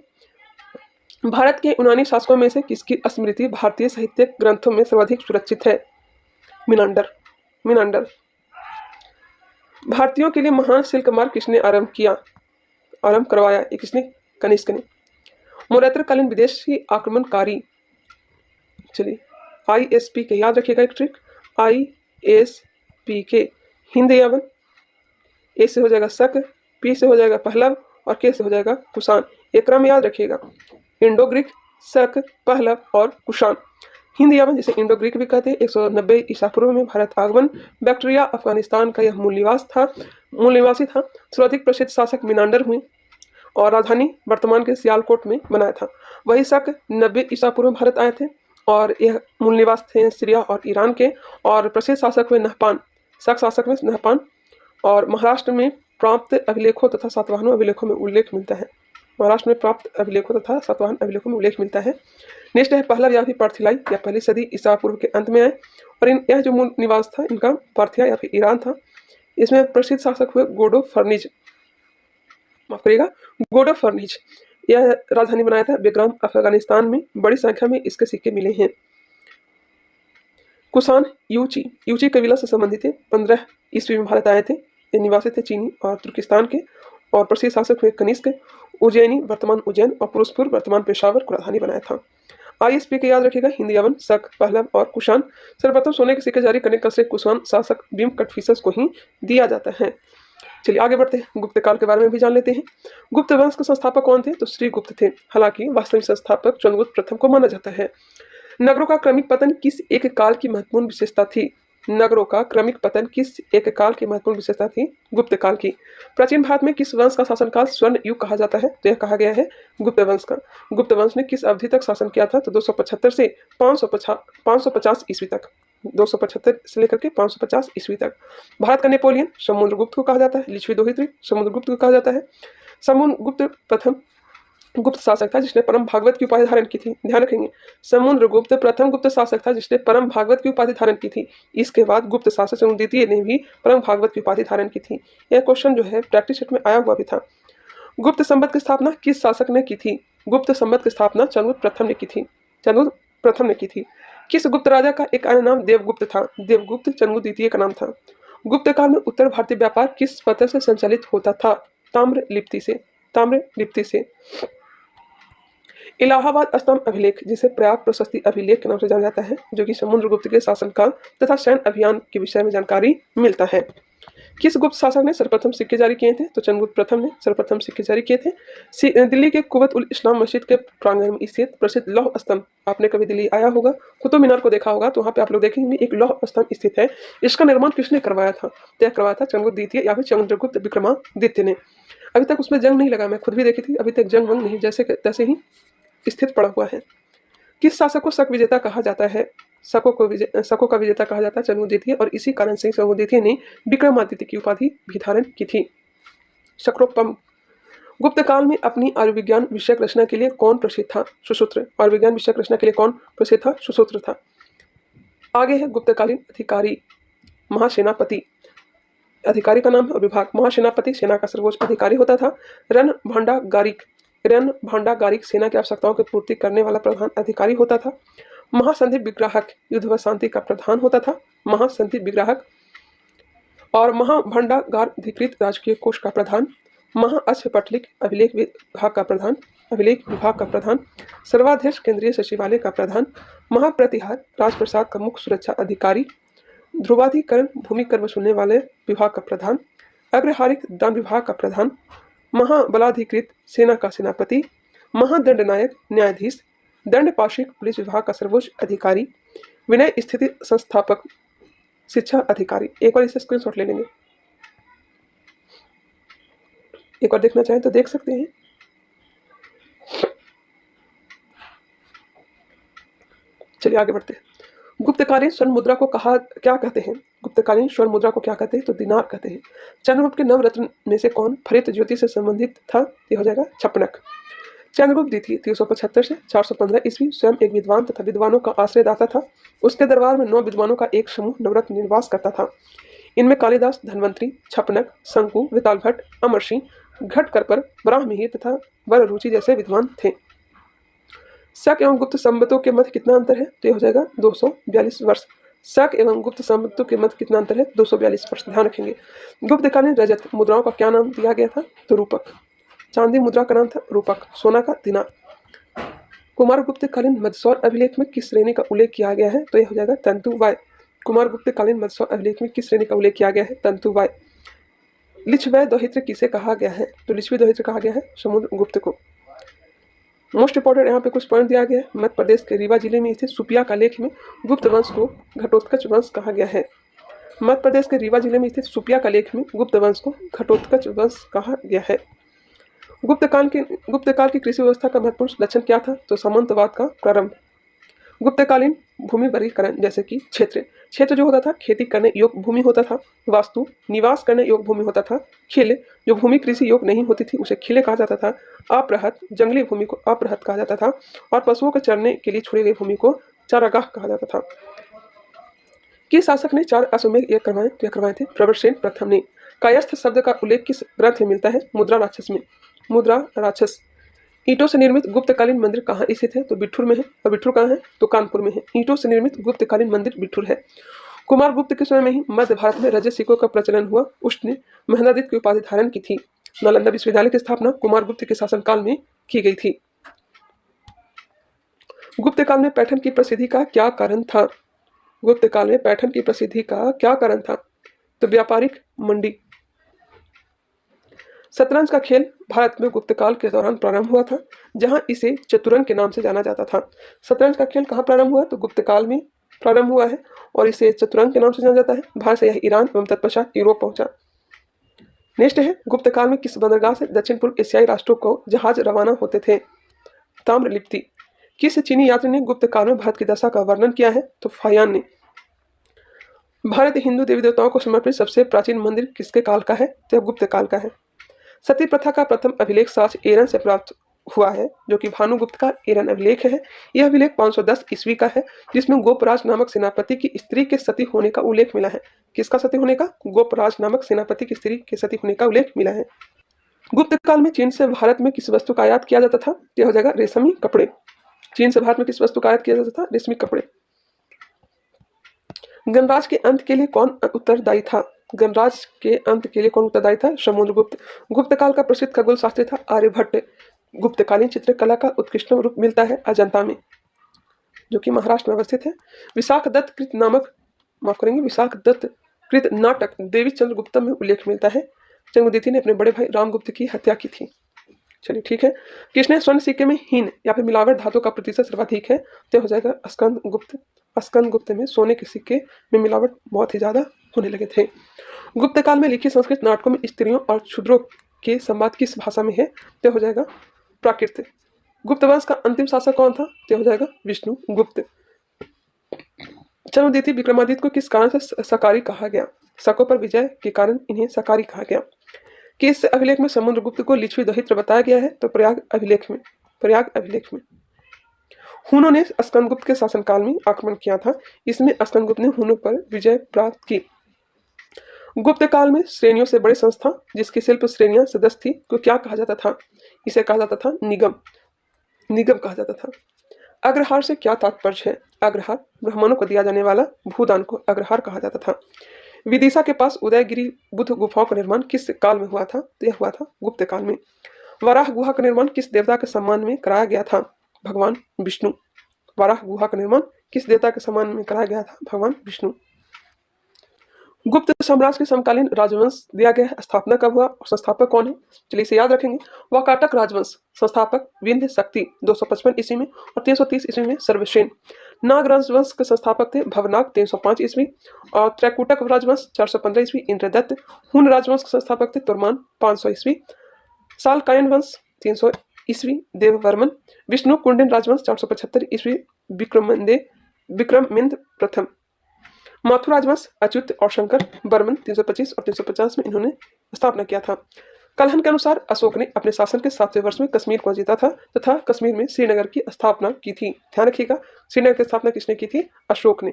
भारत के यूनानी शासकों में से किसकी स्मृति भारतीय साहित्य ग्रंथों में सर्वाधिक सुरक्षित है? मिनांडर। भारतीयों के लिए महान सिल्क मार्ग किसने आरंभ करवाया? ये किसने? कनिष्क ने। मौर्योत्तरकालीन विदेशी आक्रमणकारी, चलिए ISP के याद रखिएगा एक ट्रिक, ISP के हिंद यवन, ए से हो जाएगा शक, पी से हो जाएगा पहलव और के से हो जाएगा कुषाण। ये क्रम याद रखिएगा, इंडो ग्रीक, शक, पहलव और कुषाण। हिंद यवन जिसे इंडो ग्रीक भी कहते हैं, 190 ईसा पूर्व में भारत आगमन, बैक्ट्रिया अफगानिस्तान का यह मूल निवासी था। सर्वाधिक प्रसिद्ध शासक मिनांडर हुए और राजधानी वर्तमान के सियालकोट में बनाया था। वही शक 90 ईसा पूर्व में भारत आए थे और यह मूल निवास थे सीरिया और ईरान के। और प्रसिद्ध शासक हुए नहपान, शक शासक में नहपान। और महाराष्ट्र में प्राप्त अभिलेखों तथा सातवाहनों अभिलेखों में उल्लेख मिलता है। महाराष्ट्र में प्राप्त अभिलेखों तथा सातवाहन अभिलेखों में उल्लेख मिलता है। नेक्स्ट है पहलव या फिर पार्थिलाई, या पहली सदी ईसा पूर्व के अंत में आए और यह जो मूल निवास था इनका पार्थिया या फिर ईरान था। इसमें प्रसिद्ध शासक हुए गोडो फर्निज, माफ करिएगा, गोडो फर्निज। यह राजधानी बनाया था बेग्राम अफगानिस्तान में। बड़ी संख्या में इसके सिक्के मिले हैं। कुषाण यूची कबीला से संबंधित थे। 15 ईस्वी में भारत आए थे। ये निवासी थे चीनी और तुर्किस्तान के। और प्रसिद्ध शासक हुए कनिष्क। उज्जैनी वर्तमान उज्जैन और पुरुषपुर वर्तमान पेशावर को राजधानी बनाया था। ISP के याद रखिएगा, हिंद यवन, शक, पहलव और कुषाण। सर्वप्रथम सोने के सिक्के जारी करने का श्रेय कुषाण शासक भीम कटफिसस को ही दिया जाता है। चलिए आगे बढ़ते हैं, गुप्त काल के बारे में भी जान लेते हैं। गुप्त वंश के संस्थापक कौन थे? तो श्री गुप्त थे। हालांकि वास्तविक संस्थापक चंद्रगुप्त प्रथम को माना जाता है। नगरों का क्रमिक पतन किस एक काल की महत्वपूर्ण विशेषता थी? नगरों का क्रमिक पतन किस एक काल की महत्वपूर्ण विशेषता थी? गुप्त काल की। प्राचीन भारत में किस वंश का शासनकाल स्वर्ण युग कहा जाता है? तो यह कहा गया है गुप्त वंश का। गुप्त वंश ने किस अवधि तक शासन किया था? तो 275 से 550 ईस्वी तक। 275 से लेकर के 550 ईस्वी तक। भारत का नेपोलियन समुद्रगुप्त को कहा जाता है। लिच्छवी दोहित्री समुद्रगुप्त को कहा जाता है। समुद्रगुप्त प्रथम गुप्त शासक था जिसने परम भागवत की उपाधि धारण की थी। ध्यान रखेंगे, समुद्रगुप्त प्रथम गुप्त शासक था जिसने परम भागवत की उपाधि धारण की थी। इसके बाद गुप्त शासक चंद्रगुप्त द्वितीय ने भी परम भागवत की उपाधि धारण की थी। यह क्वेश्चन जो है प्रैक्टिस सेट में आया हुआ भी था। गुप्त संवत की स्थापना किस शासक ने की थी? गुप्त संवत की स्थापना चंद्रगुप्त प्रथम ने की थी। चंद्रगुप्त प्रथम ने की थी। किस गुप्त राजा का एक अन्य नाम देवगुप्त था? देवगुप्त चंद्रगुप्त द्वितीय का नाम था। गुप्त काल में उत्तर भारतीय व्यापार किस पद्धति से संचालित होता था? ताम्रलिप्ति से। ताम्रलिप्ति से। इलाहाबाद स्तंभ अभिलेख, जिसे प्रयाग प्रशस्ति अभिलेख के नाम से जाना जाता है, जो कि समुद्रगुप्त के शासनकाल तथा सैन्य अभियान के विषय में जानकारी मिलता है। किस गुप्त शासक ने सर्वप्रथम सिक्के जारी किए थे? तो चंद्रगुप्त प्रथम ने सर्वप्रथम सिक्के जारी किए थे। दिल्ली के कुवत उल इस्लाम मस्जिद के प्रांगण में स्थित प्रसिद्ध लौह स्तंभ, आपने कभी दिल्ली आया होगा, कुतुब मीनार को देखा होगा, तो वहाँ पे आप लोग देखेंगे एक लौह स्तंभ स्थित है। इसका निर्माण किसने करवाया था? तय करवाया था चंद्रगुप्त द्वितीय या फिर चंद्रगुप्त विक्रमादित्य ने। अभी तक उसमें जंग नहीं लगा, मैं खुद भी देखी थी, अभी तक जंग वंग नहीं, जैसे तैसे ही स्थित पड़ा हुआ है। किस शासक को शक विजेता कहा जाता है? शकों का विजेता कहा जाता है चंद्रगुप्त द्वितीय, और इसी कारण से चंद्रगुप्त द्वितीय ने विक्रमादित्य की उपाधि भी धारण की थी। शक्रोपम। गुप्त काल में अपनी आयुर्विज्ञान विषयक रचना के लिए कौन प्रसिद्ध था? सुश्रुत। आयुर्विज्ञान विषयक रचना के लिए कौन प्रसिद्ध था? सुश्रुत था। आगे है गुप्तकालीन अधिकारी महासेनापति। अधिकारी का नाम है और विभाग। महासेनापति सेना का सर्वोच्च अधिकारी होता था। रण भांडागारिक सेना की आवश्यकताओं की पूर्ति करने वाला प्रधान अधिकारी होता था। महासंधि विग्राहक युद्ध व शांति का प्रधान होता था। महासंधि विग्राहक। और महाभंडागाराधिकृत राजकीय कोष का प्रधान। महाअश्वपटलिक अभिलेख विभाग का प्रधान। सर्वाध्यक्ष केंद्रीय सचिवालय का प्रधान। महाप्रतिहार राजप्रसाद का मुख्य सुरक्षा अधिकारी। ध्रुवाधिकरण भूमि कर वसूलने वाले विभाग का प्रधान। अग्रहारिक दान विभाग का प्रधान। महाबलाधिकृत सेना का सेनापति। महादंडनायक न्यायाधीश। दंडपाशिक पुलिस विभाग का सर्वोच्च अधिकारी। विनय स्थिति संस्थापक शिक्षा अधिकारी। एक बार इसे स्क्रीनशॉट ले लेंगे, एक बार देखना चाहें तो देख सकते हैं। चलिए आगे बढ़ते हैं। गुप्तकालीन स्वर्ण मुद्रा को क्या कहते हैं? गुप्तकालीन स्वर्ण मुद्रा को क्या कहते हैं? तो दिनार कहते हैं। चंद्रगुप्त के नवरत्न में से कौन फलित ज्योति से संबंधित था? ये हो जाएगा छपनक। चंद्रगुप्त द्वितीय 375 से 415 ईस्वी स्वयं एक विद्वान तथा विद्वानों का आश्रयदाता था। उसके दरबार में 9 विद्वानों का एक समूह नवरत्न निवास करता था। इनमें कालिदास, धन्वंतरी, छपनक, शंकु, विताल भट्ट, अमर सिंह, घटकरपर, ब्राह्ममिहिर तथा वररुचि जैसे विद्वान थे। शक एवं गुप्त संवतों के मध्य कितना अंतर है? तो ये हो जाएगा 242 वर्ष। शक एवं गुप्त संवतों के मध्य कितना अंतर है? 242 वर्ष। ध्यान रखेंगे। गुप्तकालीन रजत मुद्राओं का क्या नाम दिया गया था? तो रूपक। चांदी मुद्रा का नाम था रूपक। सोना का दिनार। कुमार गुप्तकालीन मध्यसौर अभिलेख में किस श्रेणी का उल्लेख किया गया है? तो यह हो जाएगा तंतु वाय। कुमारगुप्त कालीन मत्स्य अभिलेख में किस श्रेणी का उल्लेख किया गया है? तंतुवाय। लिच्छवय दोहित्र किसे कहा गया है? तो लिच्छवी दोहित्र कहा गया है समुद्रगुप्त को। मोस्ट इंपॉर्टेंट यहाँ पे कुछ पॉइंट दिया गया है। मध्य प्रदेश के रीवा जिले में स्थित सुपिया का लेख में गुप्त वंश को घटोत्कच वंश कहा गया है। मध्य प्रदेश के रीवा जिले में स्थित सुपिया का लेख में गुप्त वंश को घटोत्कच वंश कहा गया है। गुप्त काल की कृषि व्यवस्था का महत्वपूर्ण लक्षण क्या था? तो सामंतवाद का प्रारंभ। गुप्तकालीन भूमि वर्गीकरण जैसे कि क्षेत्र जो होता था खेती करने योग्य भूमि होता था, वास्तु निवास करने योग्य भूमि होता था, खिल जो भूमि कृषि योग्य नहीं होती थी उसे खिले कहा जाता था, अपृहत जंगली भूमि को अपृहत कहा जाता था और पशुओं को चरने के लिए छोड़ी गई भूमि को चारागाह कहा जाता था। किस शासक ने 4 अश्वमेध यज्ञ करवाए थे? प्रवरसेन प्रथम ने। कायस्थ शब्द का उल्लेख किस ग्रंथ में मिलता है? मुद्रा राक्षस में। मुद्रा राक्षस। ईंटों से निर्मित गुप्तकालीन मंदिर कहाँ स्थित है? तो बिठूर में है। और बिठूर कहाँ है? तो कानपुर में है। ईंटों से निर्मित गुप्तकालीन मंदिर बिठूर है। कुमारगुप्त के समय में ही मध्य भारत में रजत सिक्कों का प्रचलन हुआ। उसने महेंद्रादित्य की उपाधि धारण की थी। नालंदा विश्वविद्यालय की स्थापना कुमारगुप्त के शासनकाल में की गई थी। गुप्त काल में पैठन की प्रसिद्धि का क्या कारण था? गुप्त काल में पैठन की प्रसिद्धि का क्या कारण था? तो व्यापारिक मंडी। शतरंज का खेल भारत में गुप्त काल के दौरान प्रारंभ हुआ था, जहां इसे चतुरंग के नाम से जाना जाता था। शतरंज का खेल कहाँ प्रारंभ हुआ? तो गुप्त काल में प्रारंभ हुआ है और इसे चतुरंग के नाम से जाना जाता है। भारत से यह ईरान एवं तत्पश्चात यूरोप पहुंचा। नेक्स्ट है, गुप्त काल में किस बंदरगाह से दक्षिण पूर्व एशियाई राष्ट्रों को जहाज रवाना होते थे? ताम्रलिप्ति। किस चीनी यात्री ने गुप्त काल में भारत की दशा का वर्णन किया है? तो फायान ने। भारतीय हिंदू देवी देवताओं को समर्पित सबसे प्राचीन मंदिर किसके काल का है? तो गुप्त काल का है। सती प्रथा का प्रथम अभिलेख साक्ष्य एरन से प्राप्त हुआ है, जो कि भानुगुप्त का एरन अभिलेख है। यह अभिलेख 510 ईस्वी का है, जिसमें गोपराज नामक सेनापति की स्त्री के सती होने का उल्लेख मिला है। किसका सती होने का? गोपराज नामक सेनापति की स्त्री के सती होने का उल्लेख मिला है। गुप्त काल में चीन से भारत में किस वस्तु का आयात किया जाता था? यह हो जाएगा रेशमी कपड़े। चीन से भारत में किस वस्तु का आयात किया जाता था? रेशमी कपड़े। गणराज्य के अंत के लिए कौन उत्तरदायी था? गणराज्य के अंत के लिए कौन उत्तरदायी था? समुद्रगुप्त। गुप्त काल का प्रसिद्ध खगोल शास्त्री था आर्यभट्ट। गुप्तकालीन चित्रकला का उत्कृष्टतम रूप मिलता है अजंता में, जो कि महाराष्ट्र में अवस्थित है। विशाख दत्त कृत नाटक देवी चंद्रगुप्तम में उल्लेख मिलता है। चंद्रगुप्त ने अपने बड़े भाई रामगुप्त की हत्या की थी। चलिए ठीक है। किसने स्वर्ण सिक्के में हीन या फिर मिलावट धातु का प्रतिशत सर्वाधिक है? तो हो जाएगा स्कंदगुप्त। स्कंदगुप्त में सोने के सिक्के में मिलावट बहुत ही ज्यादा होने लगे थे। गुप्त काल में लिखित संस्कृत नाटकों में स्त्रियों और शूद्रों के संवाद किस भाषा में है? तो हो जाएगा प्राकृत। गुप्त वंश का अंतिम शासक कौन था? तो हो जाएगा विष्णुगुप्त। चंद्रद्वितीय विक्रमादित्य को किस कारण से सकारी कहा गया? शकों पर विजय के कारण इन्हें सकारी कहा गया। किस अभिलेख में समुद्रगुप्त को लिच्छवी दोहित्र बताया गया है? तो प्रयाग अभिलेख में। हुनों ने स्कंदगुप्त के शासनकाल में आक्रमण किया था। इसमें स्कंदगुप्त ने हुनों पर विजय प्राप्त की। गुप्त काल में श्रेणियों से बड़ी संस्था जिसकी शिल्प श्रेणियां सदस्य थी को क्या कहा जाता था? इसे कहा जाता था निगम कहा जाता था। अग्रहार से क्या तात्पर्य है? अग्रहार ब्राह्मणों को दिया जाने वाला भूदान को अग्रहार कहा जाता था। विदिशा के पास उदयगिरी बुद्ध गुफाओं का निर्माण किस काल में हुआ था? तो यह हुआ था गुप्त काल में। वराह गुहा का निर्माण किस देवता के सम्मान में कराया गया था? भगवान विष्णु। वराह गुहा का निर्माण किस देवता के सम्मान में कराया गया था? भगवान विष्णु। गुप्त साम्राज्य के समकालीन राजवंश दिया गया है। स्थापना कब हुआ और संस्थापक कौन है? चलिए इसे याद रखेंगे। वाकाटक राजवंश, संस्थापक विंध्य शक्ति 255 ईस्वी में और 330 ईस्वी में सर्वसेन। नाग राजवंश के संस्थापक थे भवनाग 305 ईस्वी और त्रैकूटक राजवंश 415 ईस्वी इंद्रदत्त। हुन राजवंश के संस्थापक थे तुर्मान 500 ईस्वी। सालकायन वंश 300 ईस्वी देववर्मन। विष्णु कुंडिन राजवंश 475 ईस्वी विक्रमिंद प्रथम। माथुर राजवंश अच्युत और शंकर बर्मन 325 और 350 में इन्होंने स्थापना किया था। कलहन के अनुसार अशोक ने अपने शासन के 7वें वर्ष में कश्मीर को जीता था तथा कश्मीर में श्रीनगर की स्थापना की थी। ध्यान रखिएगा, श्रीनगर की स्थापना किसने की थी? अशोक ने।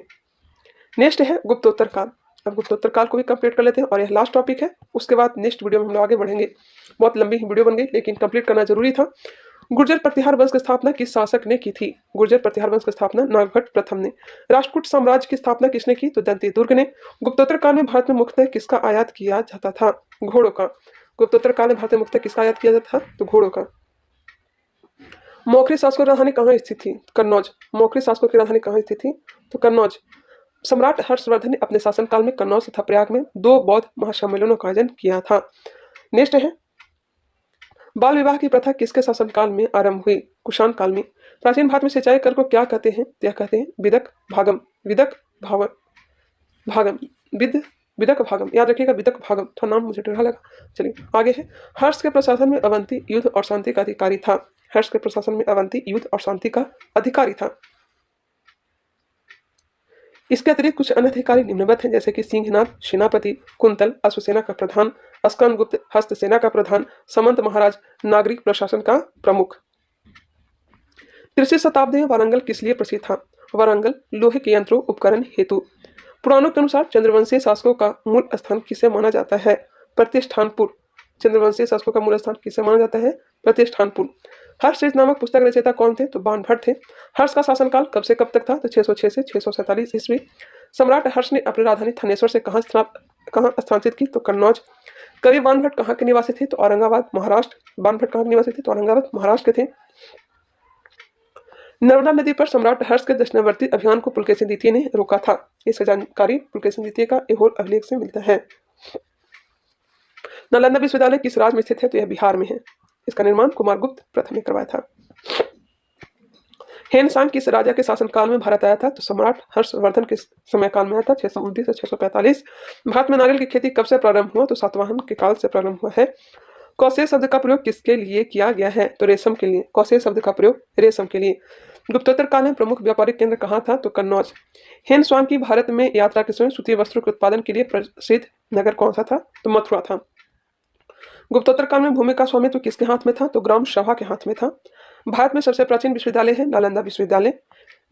नेक्स्ट है गुप्तोत्तर काल। अब गुप्तोत्तर काल को भी कंप्लीट कर लेते हैं और यह लास्ट टॉपिक है। उसके बाद नेक्स्ट वीडियो में हम लोग आगे बढ़ेंगे। बहुत लंबी वीडियो बन गई लेकिन कंप्लीट करना जरूरी था। गुर्जर प्रतिहार वंश की स्थापना किस शासक ने की थी? गुर्जर प्रतिहार वंश की स्थापना नागभट्ट प्रथम ने। राष्ट्रकूट साम्राज्य की स्थापना किसने की? तो दंती दुर्ग ने। गुप्तोत्तर काल में भारत में मुख्यतः किसका आयात किया जाता था? घोड़ों का। गुप्तोत्तर काल में भारत में मुख्यतः किसका आयात किया जाता था? तो घोड़ों का। मौखरी शासकों की राजधानी कहाँ स्थित थी? कन्नौज। मौखरी शासकों की राजधानी कहाँ स्थित थी? तो कन्नौज। सम्राट हर्षवर्धन ने अपने शासनकाल में कन्नौज तथा प्रयाग में 2 बौद्ध महासम्मेलनों का आयोजन किया था। नेक्स्ट है, बाल विवाह की प्रथा किसके शासनकाल में आरंभ हुई? कुषाण काल में। प्राचीन भारत में सिंचाई कर को क्या कहते हैं? यह कहते हैं विदक भागम। विदक भागम विदक भागम, याद रखिएगा, विदक भागम। थोड़ा नाम मुझे टेढ़ा लगा। चलिए आगे है, हर्ष के प्रशासन में अवंती युद्ध और शांति का अधिकारी था। हर्ष के प्रशासन में अवंती युद्ध और शांति का अधिकारी था। इसके अतिरिक्त कुछ अन्य अधिकारी निम्नवत हैं, जैसे कि सिंहनाथ सेनापति, कुंतल अश्वसेना का प्रधान, स्कंदगुप्त हस्तसेना का प्रधान, समंत महाराज नागरिक प्रशासन का प्रमुख। 3वीं शताब्दी में वारंगल किस लिए प्रसिद्ध था? वारंगल लोहे के यंत्रों उपकरण हेतु। पुराणों के अनुसार चंद्रवंशीय शासकों का मूल स्थान किसे माना जाता है? प्रतिष्ठानपुर। चंद्रवंशीय शासकों का मूल स्थान किसे माना जाता है? प्रतिष्ठानपुर। हर्षचरित नामक पुस्तक रचयिता कौन थे? तो बाणभट्ट थे। हर्ष का शासनकाल कब से कब तक था? तो 606 से 647 ईस्वी। सम्राट हर्ष ने अपनी राजधानी थानेश्वर से कहाँ स्थानांतरित की? तो कन्नौज। कवि बाणभट्ट कहाँ के निवासी थे? तो औरंगाबाद महाराष्ट्र। बाणभट्ट कहाँ के निवासी थे? तो औरंगाबाद महाराष्ट्र के थे। नर्मदा नदी पर सम्राट हर्ष के दक्षिणावर्ती अभियान को पुलकेशिन द्वितीय ने रोका था। इसकी जानकारी पुलकेशिन द्वितीय का ऐहोल अभिलेख से मिलता है। नालंदा विश्वविद्यालय किस राज्य में स्थित है? तो यह बिहार में है। इसका निर्माण कुमारगुप्त प्रथम ने करवाया था। हेनसांग किस राजा के शासनकाल में भारत आया था? तो सम्राट हर्षवर्धन के समय काल में आया था, 629 से 645। भारत में नारियल की खेती कब से प्रारंभ हुआ? तो सातवाहन के काल से प्रारंभ हुआ है। कौशेय शब्द का प्रयोग किसके लिए किया गया है? तो रेशम के लिए। कौशेय शब्द का प्रयोग रेशम के लिए। गुप्तोत्तर काल में प्रमुख व्यापारिक केंद्र कहाँ था? तो कन्नौज। हेनस्वांग की भारत में यात्रा के समय सूती वस्त्रों के उत्पादन के लिए प्रसिद्ध नगर कौन सा था? तो मथुरा था। गुप्तोत्तर काल में भूमि का स्वामित्व किसके हाथ में था? तो ग्राम सभा के हाथ में था। भारत में सबसे प्राचीन विश्वविद्यालय है नालंदा विश्वविद्यालय।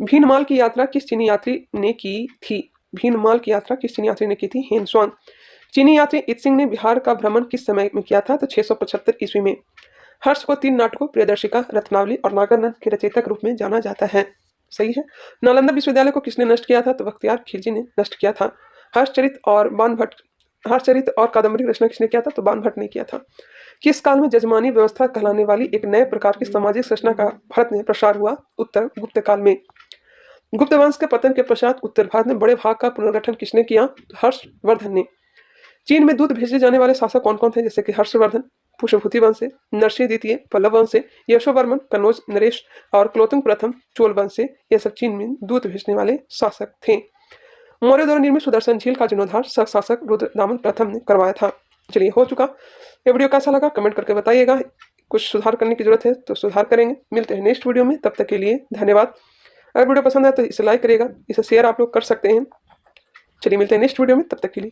भीनमाल की यात्रा किस चीनी यात्री ने की थी? भीनमाल की यात्रा किस चीनी यात्री ने की थी? हेनस्वांग। चीनी यात्री इत्सिंग ने बिहार का भ्रमण किस समय में किया था? तो 675 ईस्वी में। हर्ष को 3 नाटकों प्रियदर्शिका, रत्नावली और नागरनंद के रचयिता के रूप में जाना जाता है। सही है। नालंदा विश्वविद्यालय को किसने नष्ट किया था? तो बख्तियार खिलजी ने नष्ट किया था। हर्षचरित और कादम्बरी रचना किसने किया था? तो बाणभट्ट ने किया था। किस काल में जजमानी व्यवस्था कहलाने वाली एक नए प्रकार की सामाजिक रचना का भारत में प्रसार हुआ? उत्तर गुप्त काल में। गुप्त वंश के पतन के पश्चात उत्तर भारत में बड़े भाग का पुनर्गठन किसने किया? तो हर्षवर्धन ने। चीन में दूध भेजे जाने वाले शासक कौन कौन थे? जैसे कि हर्षवर्धन पुष्यभूति वंश से, नरसिंह द्वितीय पल्लव वंश से, यशोवर्मन कन्नौज नरेश और कुलोत्तुंग प्रथम चोल वंश से। ये सब चीन में दूध भेजने वाले शासक थे। मौर्य द्वारा निर्मित सुदर्शन झील का जीर्णोद्धार शासक रुद्रदामन प्रथम ने करवाया था। चलिए हो चुका। ये वीडियो कैसा लगा कमेंट करके बताइएगा। कुछ सुधार करने की जरूरत है तो सुधार करेंगे। मिलते हैं नेक्स्ट वीडियो में, तब तक के लिए धन्यवाद। अगर वीडियो पसंद आए तो इसे लाइक करिएगा, इसे शेयर आप लोग कर सकते हैं। चलिए मिलते हैं नेक्स्ट वीडियो में, तब तक के लिए।